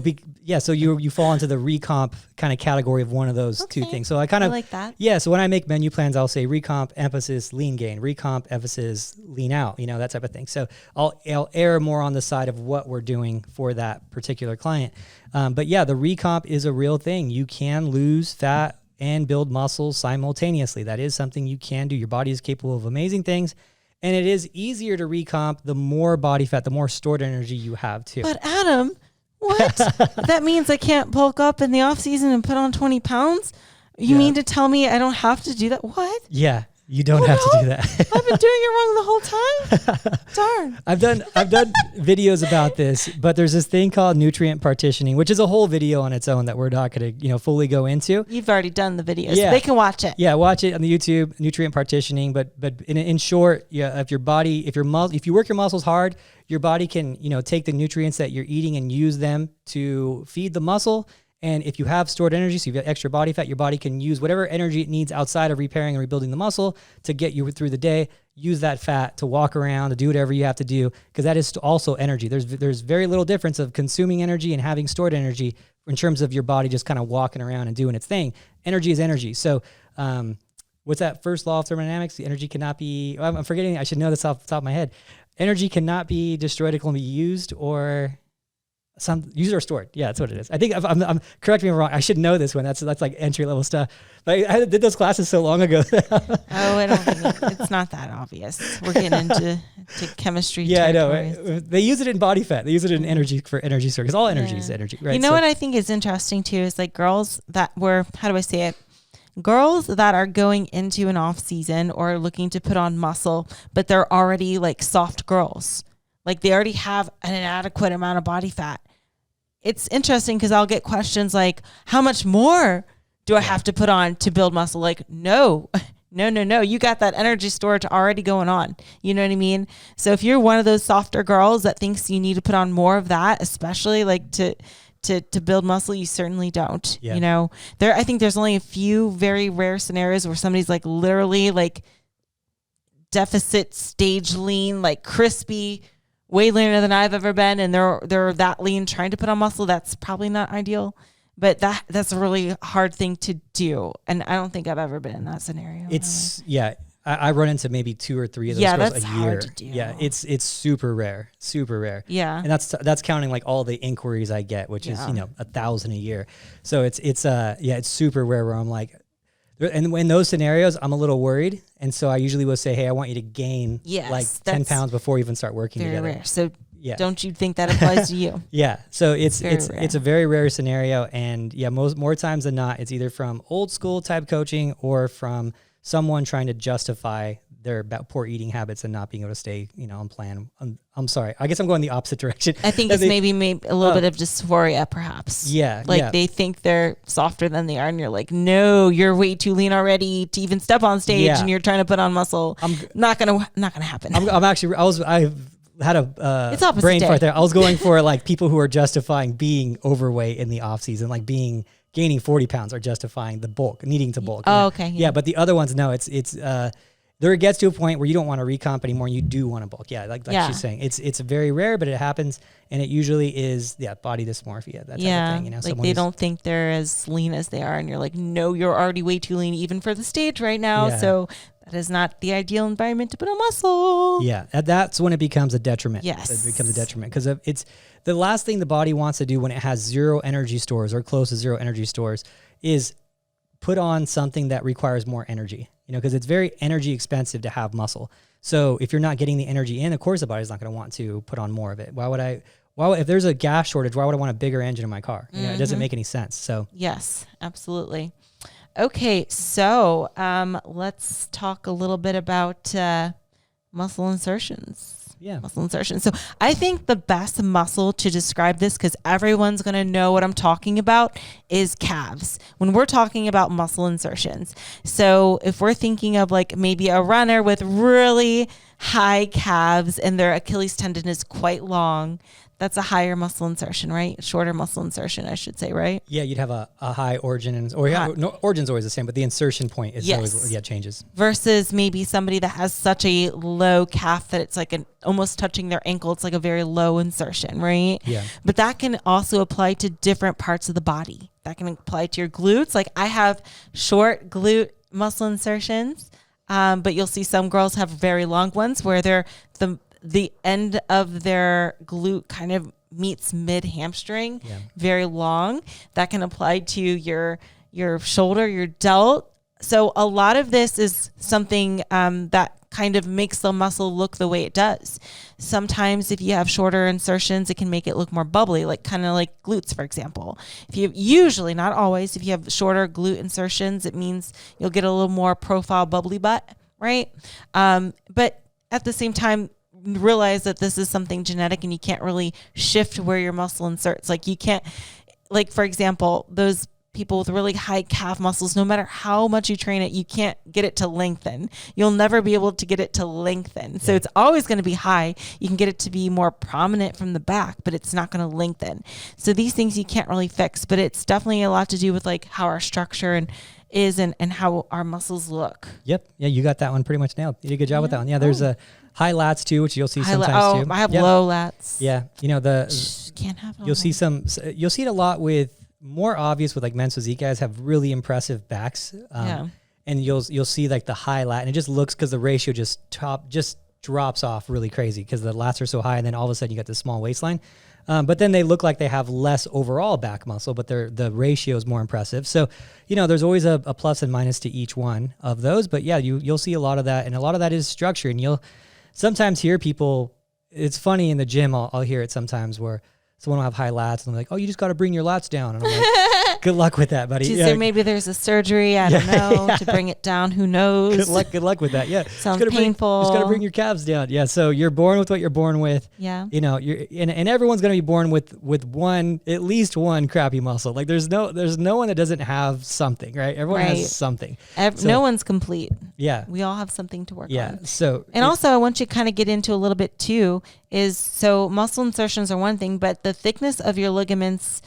Speaker 1: you fall into the recomp kind of category of one of those two things. So I
Speaker 2: like that.
Speaker 1: Yeah. So when I make menu plans, I'll say recomp, emphasis, lean gain, recomp, emphasis, lean out, that type of thing. So I'll err more on the side of what we're doing for that particular client. But the recomp is a real thing. You can lose fat and build muscle simultaneously. That is something you can do. Your body is capable of amazing things. And it is easier to recomp the more body fat, the more stored energy you have too.
Speaker 2: But Adam, what? That means I can't bulk up in the off season and put on 20 pounds? You mean to tell me I don't have to do that? What?
Speaker 1: Yeah. You don't have to do that.
Speaker 2: I've been doing it wrong the whole time. Darn.
Speaker 1: I've done videos about this, but there's this thing called nutrient partitioning, which is a whole video on its own that we're not going to, fully go into.
Speaker 2: You've already done the videos. Yeah. So they can watch it.
Speaker 1: Yeah, watch it on the YouTube, nutrient partitioning. But in short, if you work your muscles hard, your body can, take the nutrients that you're eating and use them to feed the muscle. And if you have stored energy, so you've got extra body fat, your body can use whatever energy it needs outside of repairing and rebuilding the muscle to get you through the day. Use that fat to walk around, to do whatever you have to do, because that is also energy. There's very little difference of consuming energy and having stored energy in terms of your body just kind of walking around and doing its thing. Energy is energy. So what's that first law of thermodynamics? The energy cannot be, I'm forgetting, I should know this off the top of my head. Energy cannot be destroyed, it can only be used or... used or stored. Yeah, that's what it is. I think I'm correct me if I'm wrong. I should know this one. That's like entry level stuff. But I did those classes so long ago.
Speaker 2: I don't think it's not that obvious. We're getting into chemistry.
Speaker 1: Yeah, I know. Right? They use it in body fat. They use it in energy for energy storage. Because all energy is energy, right?
Speaker 2: You know what I think is interesting too is like girls that were, how do I say it? Girls that are going into an off season or looking to put on muscle, but they're already like soft girls. Like they already have an inadequate amount of body fat. It's interesting because I'll get questions like, how much more do I have to put on to build muscle? Like, no. You got that energy storage already going on. You know what I mean? So if you're one of those softer girls that thinks you need to put on more of that, especially like to build muscle, you certainly don't. Yeah. I think there's only a few very rare scenarios where somebody's like literally like deficit stage lean, like crispy, way leaner than I've ever been, and they're that lean trying to put on muscle. That's probably not ideal, but that's a really hard thing to do, and I don't think I've ever been in that scenario.
Speaker 1: I run into maybe 2 or 3 of those girls
Speaker 2: that's
Speaker 1: a year.
Speaker 2: Hard to do.
Speaker 1: Yeah, it's super rare. Yeah, and that's counting like all the inquiries I get, which is 1,000 a year. So it's super rare where I'm like. And in those scenarios, I'm a little worried. And so I usually will say, hey, I want you to gain like 10 pounds before we even start working
Speaker 2: very
Speaker 1: together.
Speaker 2: Rare. So don't you think that applies to you?
Speaker 1: Yeah. So it's a very rare scenario. And more times than not, it's either from old school type coaching or from someone trying to justify their poor eating habits and not being able to stay, on plan. I'm sorry. I guess I'm going the opposite direction.
Speaker 2: I think it's maybe a little bit of dysphoria, perhaps.
Speaker 1: Yeah.
Speaker 2: Like they think they're softer than they are, and you're like, no, you're way too lean already to even step on stage, and you're trying to put on muscle. Not gonna happen.
Speaker 1: I've had a brain fart there. I was going for like people who are justifying being overweight in the off season, like gaining 40 pounds, are justifying the bulk, needing to bulk.
Speaker 2: Oh, okay.
Speaker 1: Yeah, but the other ones, no, it's there it gets to a point where you don't want to recomp anymore and you do want to bulk. Yeah, like she's saying. It's very rare, but it happens, and it usually is body dysmorphia, that type of thing.
Speaker 2: Like they don't think they're as lean as they are, and you're like, no, you're already way too lean even for the stage right now. Yeah. So that is not the ideal environment to put on muscle.
Speaker 1: Yeah, that's when it becomes a detriment.
Speaker 2: Yes.
Speaker 1: It becomes a detriment because it's the last thing the body wants to do when it has zero energy stores or close to zero energy stores is put on something that requires more energy. Because it's very energy expensive to have muscle. So if you're not getting the energy in, of course the body's not going to want to put on more of it. If there's a gas shortage, why would I want a bigger engine in my car? It doesn't make any sense. So
Speaker 2: yes, absolutely. Okay, so let's talk a little bit about muscle insertions.
Speaker 1: Yeah.
Speaker 2: Muscle insertion. So I think the best muscle to describe this, because everyone's going to know what I'm talking about, is calves when we're talking about muscle insertions. So if we're thinking of like maybe a runner with really high calves and their Achilles tendon is quite long, that's a higher muscle insertion, right? Shorter muscle insertion, I should say, right?
Speaker 1: Yeah, you'd have a high origin, origin's always the same, but the insertion point is always changes.
Speaker 2: Versus maybe somebody that has such a low calf that it's like almost touching their ankle. It's like a very low insertion, right?
Speaker 1: Yeah.
Speaker 2: But that can also apply to different parts of the body. That can apply to your glutes. Like I have short glute muscle insertions, but you'll see some girls have very long ones where they're the end of their glute kind of meets mid hamstring, very long. That can apply to your your shoulder, your delt. So a lot of this is something that kind of makes the muscle look the way it does. Sometimes if you have shorter insertions, it can make it look more bubbly, like kind of like glutes, for example. If you usually, not always, if you have shorter glute insertions, it means you'll get a little more profile bubbly butt, right? But at the same time, realize that this is something genetic and you can't really shift where your muscle inserts. Like you can't, like for example, those people with really high calf muscles, no matter how much you train it, you can't get it to lengthen. You'll never be able to get it to lengthen. So it's always going to be high. You can get it to be more prominent from the back, but it's not going to lengthen. So these things you can't really fix, but it's definitely a lot to do with like how our structure and how our muscles look.
Speaker 1: Yep. Yeah, you got that one pretty much nailed. You did a good job with that one. Yeah, there's a high lats too, which you'll see sometimes too.
Speaker 2: I have low lats.
Speaker 1: Yeah,
Speaker 2: Can't have
Speaker 1: you'll see it a lot with more obvious with like men's physique guys have really impressive backs. And you'll see like the high lat, and it just looks because the ratio just drops off really crazy because the lats are so high, and then all of a sudden you got this small waistline. But then they look like they have less overall back muscle, but the ratio is more impressive. So, there's always a plus and minus to each one of those. But yeah, you'll see a lot of that, and a lot of that is structure. And you'll sometimes hear people. It's funny in the gym. I'll hear it sometimes where someone will have high lats, and they're like, "Oh, you just got to bring your lats down." And I'm like, "Good luck with that, buddy."
Speaker 2: So maybe there's a surgery, I don't know, to bring it down. Who knows?
Speaker 1: Good luck with that. Yeah,
Speaker 2: sounds painful.
Speaker 1: Just got to bring your calves down. Yeah, so you're born with what you're born with.
Speaker 2: Yeah,
Speaker 1: you're and everyone's gonna be born with at least one crappy muscle. Like there's no one that doesn't have something, right? Everyone has something.
Speaker 2: No one's complete.
Speaker 1: Yeah,
Speaker 2: we all have something to work on.
Speaker 1: Yeah. So
Speaker 2: also, I want you to kind of get into a little bit too. So muscle insertions are one thing, but the thickness of your ligaments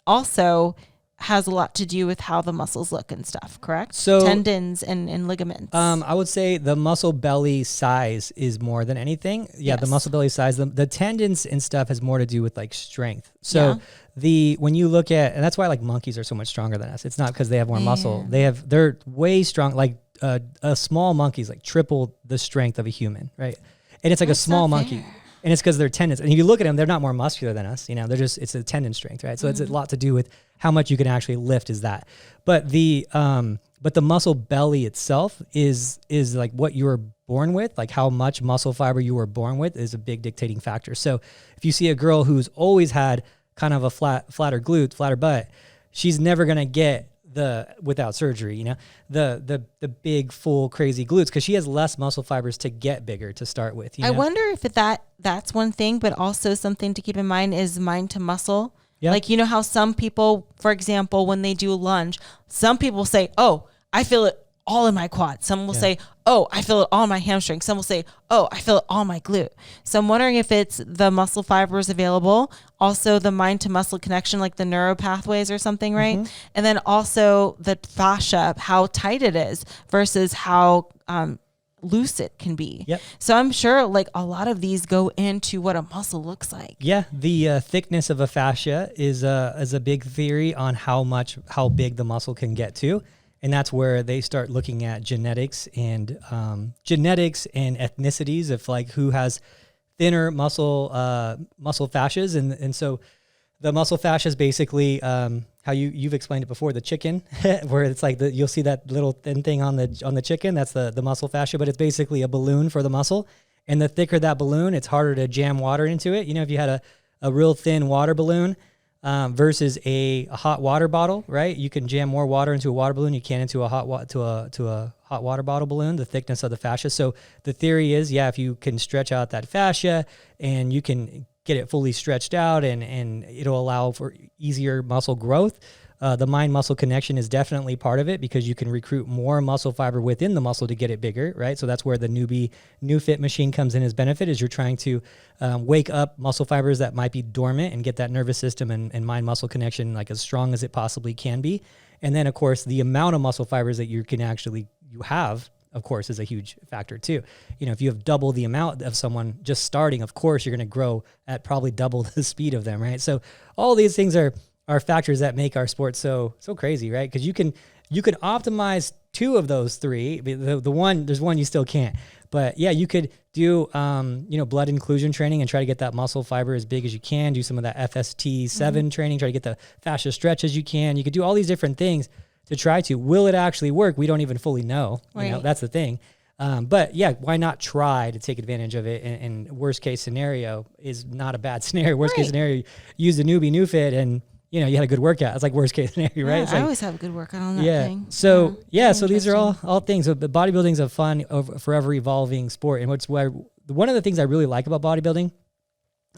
Speaker 2: also has a lot to do with how the muscles look and stuff, correct? So tendons and ligaments. I
Speaker 1: would say the muscle belly size is more than anything. Yeah, yes. The muscle belly size, the tendons and stuff has more to do with like strength. So when you look at, and that's why like monkeys are so much stronger than us. It's not because they have more muscle. They're way strong. Like a small monkey is like triple the strength of a human, right? And it's like a small monkey. And it's because their tendons, and if you look at them, they're not more muscular than us. It's a tendon strength, right? So it's a lot to do with how much you can actually lift is that. But the muscle belly itself is like what you were born with, like how much muscle fiber you were born with is a big dictating factor. So if you see a girl who's always had kind of a flatter glute, flatter butt, she's never going to get without surgery, the big full crazy glutes because she has less muscle fibers to get bigger to start with.
Speaker 2: I wonder if that's one thing, but also something to keep in mind is mind to muscle. Yeah. Like, how some people, for example, when they do a lunge, some people say, "Oh, I feel it all in my quad." Some will say, "Oh, I feel it all in my hamstring." Some will say, "Oh, I feel it all in my glute." So I'm wondering if it's the muscle fibers available, also the mind to muscle connection, like the neural pathways or something, right? Mm-hmm. And then also the fascia, how tight it is versus how loose it can be.
Speaker 1: Yep.
Speaker 2: So I'm sure like a lot of these go into what a muscle looks like.
Speaker 1: Yeah. The thickness of a fascia is a big theory on how big the muscle can get to. And that's where they start looking at genetics and ethnicities of like who has thinner muscle fascias. And so the muscle fascia is basically how you've explained it before, the chicken, where it's like you'll see that little thin thing on the chicken. That's the muscle fascia, but it's basically a balloon for the muscle. And the thicker that balloon, it's harder to jam water into it. If you had a real thin water balloon versus a hot water bottle, right? You can jam more water into a water balloon. You can into a hot water bottle balloon. The thickness of the fascia. So the theory is, if you can stretch out that fascia and you can get it fully stretched out and it'll allow for easier muscle growth. The mind-muscle connection is definitely part of it because you can recruit more muscle fiber within the muscle to get it bigger, right? So that's where the new fit machine comes in as benefit is you're trying to wake up muscle fibers that might be dormant and get that nervous system and mind-muscle connection like as strong as it possibly can be. And then, of course, the amount of muscle fibers that you have, of course, is a huge factor too. If you have double the amount of someone just starting, of course, you're going to grow at probably double the speed of them, right? So all these things are factors that make our sport so crazy, right? Because you can optimize two of those three. There's one you still can't. But yeah, you could do blood inclusion training and try to get that muscle fiber as big as you can. Do some of that FST7 training, try to get the fascia stretch as you can. You could do all these different things to try to. Will it actually work? We don't even fully know.
Speaker 2: Right.
Speaker 1: You know, that's the thing. But yeah, why not try to take advantage of it? And worst case scenario is not a bad scenario. Worst case scenario, use the newbie new fit and you know, you had a good workout. It's like worst case scenario, right?
Speaker 2: Yeah,
Speaker 1: It's
Speaker 2: I
Speaker 1: like,
Speaker 2: always have a good workout on that thing.
Speaker 1: So so these are all things. But bodybuilding's a fun, forever evolving sport. And one of the things I really like about bodybuilding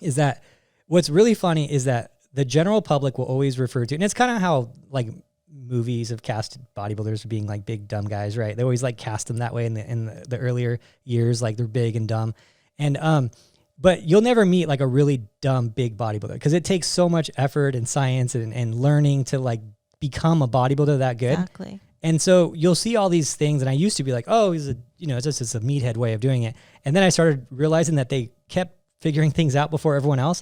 Speaker 1: is that what's really funny is that the general public will always refer to, and it's kind of how like movies have casted bodybuilders being like big dumb guys, right? They always like cast them that way in the earlier years, like they're big and dumb. And but you'll never meet like a really dumb big bodybuilder because it takes so much effort and science and learning to like become a bodybuilder that good.
Speaker 2: Exactly.
Speaker 1: And so you'll see all these things, and I used to be like, oh, it's just a meathead way of doing it. And then I started realizing that they kept figuring things out before everyone else.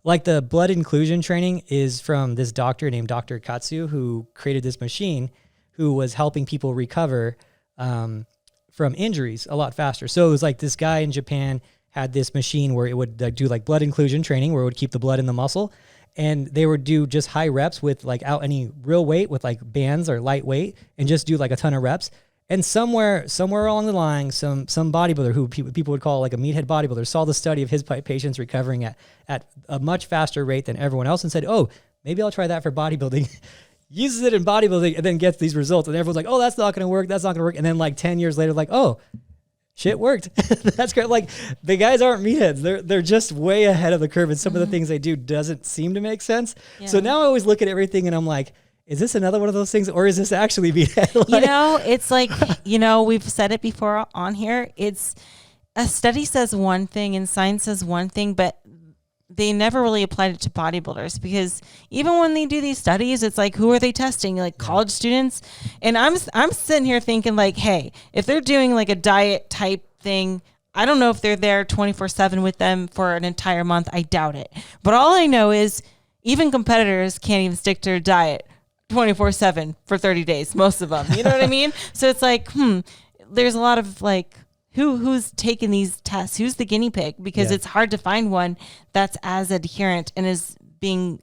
Speaker 1: Like the blood inclusion training is from this doctor named Dr. Katsu, who created this machine who was helping people recover from injuries a lot faster. So it was like this guy in Japan had this machine where it would do like blood inclusion training where it would keep the blood in the muscle. And they would do just high reps with like out any real weight with like bands or lightweight and just do like a ton of reps. And somewhere along the line, some bodybuilder who people would call like a meathead bodybuilder saw the study of his patients recovering at a much faster rate than everyone else and said, oh, maybe I'll try that for bodybuilding. Uses it in bodybuilding and then gets these results. And everyone's like, oh, that's not going to work. That's not going to work. And then like 10 years later, like, oh, shit worked. That's great. Like the guys aren't meatheads. They're just way ahead of the curve. And some of the things they do doesn't seem to make sense. Yeah. So now I always look at everything and I'm like, is this another one of those things, or is this actually meathead? Like,
Speaker 2: it's like, we've said it before on here. It's a study says one thing and science says one thing, but they never really applied it to bodybuilders because even when they do these studies, it's like, who are they testing? Like college students. And I'm sitting here thinking like, hey, if they're doing like a diet type thing, I don't know if they're there 24/7 with them for an entire month. I doubt it. But all I know is even competitors can't even stick to their diet 24/7 for 30 days, most of them, you know what I mean? So it's like, there's a lot of like, who's taking these tests? Who's the guinea pig? Because it's hard to find one that's as adherent and is being,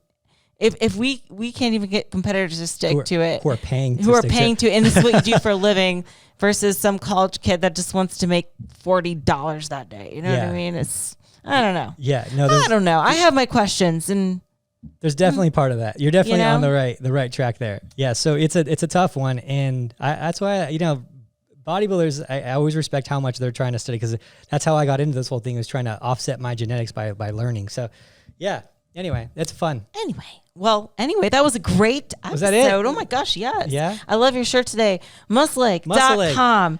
Speaker 2: if we can't even get competitors to stick to it.
Speaker 1: Who are paying to
Speaker 2: it. And this is what you do for a living versus some college kid that just wants to make $40 that day. You know what I mean? I don't know.
Speaker 1: Yeah. No,
Speaker 2: I don't know. I have my questions and
Speaker 1: there's definitely part of that. You're definitely on the right track there. Yeah. So it's a tough one. And that's why, bodybuilders, I always respect how much they're trying to study because that's how I got into this whole thing, was trying to offset my genetics by learning. So yeah. Anyway, it's fun.
Speaker 2: Anyway, that was a great episode.
Speaker 1: Was that it?
Speaker 2: Oh my gosh, yes.
Speaker 1: Yeah.
Speaker 2: I love your shirt today. Muscleegg.com/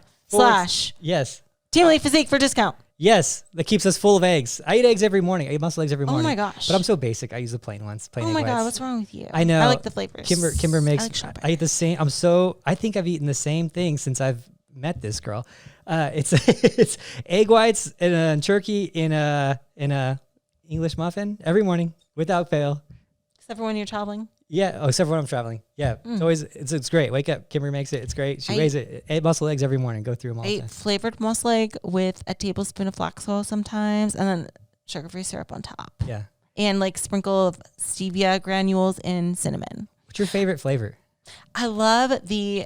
Speaker 1: Yes.
Speaker 2: Team Elite Physique for discount.
Speaker 1: Yes, that keeps us full of eggs. I eat eggs every morning. I eat muscle eggs every morning.
Speaker 2: Oh my gosh.
Speaker 1: But I'm so basic. I use the plain ones.
Speaker 2: Oh my God, what's wrong with you?
Speaker 1: I know.
Speaker 2: I like the flavors.
Speaker 1: Kimber makes, I eat the same. I think I've eaten the same thing since I've met this girl. It's egg whites and turkey in a English muffin every morning without fail.
Speaker 2: Except for when you're traveling.
Speaker 1: Yeah. Oh, except for when I'm traveling. Yeah. It's always, it's great. Wake up. Kimber makes it. It's great. She weighs it. 8 muscle eggs every morning. Go through them all. I eat
Speaker 2: flavored muscle egg with a tablespoon of flax oil sometimes, and then sugar-free syrup on top.
Speaker 1: Yeah.
Speaker 2: And like sprinkle of stevia granules and cinnamon.
Speaker 1: What's your favorite flavor?
Speaker 2: I love the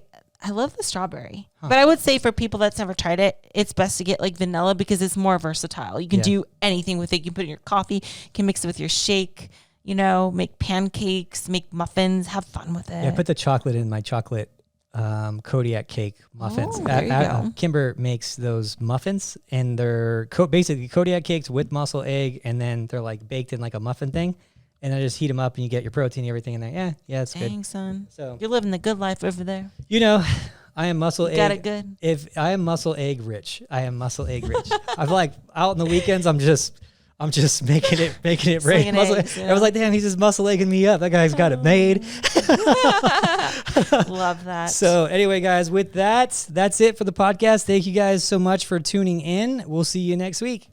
Speaker 2: strawberry. But I would say for people that's never tried it, it's best to get like vanilla because it's more versatile. You can do anything with it. You can put it in your coffee, you can mix it with your shake, make pancakes, make muffins, have fun with it.
Speaker 1: Yeah, I put the chocolate in my chocolate Kodiak cake muffins.
Speaker 2: Oh, there you go.
Speaker 1: Kimber makes those muffins, and they're basically Kodiak cakes with muscle egg, and then they're like baked in like a muffin thing. And I just heat them up, and you get your protein and everything in there. Yeah, it's good.
Speaker 2: Dang, son.
Speaker 1: So
Speaker 2: you're living the good life over there.
Speaker 1: I am muscle egg.
Speaker 2: Got it good.
Speaker 1: If I am muscle egg rich, I am muscle egg rich. I'm like out on the weekends. I'm just making it rain. I was like, damn, he's just muscle egging me up. That guy's got it made.
Speaker 2: Love that.
Speaker 1: So anyway, guys, with that, that's it for the podcast. Thank you guys so much for tuning in. We'll see you next week.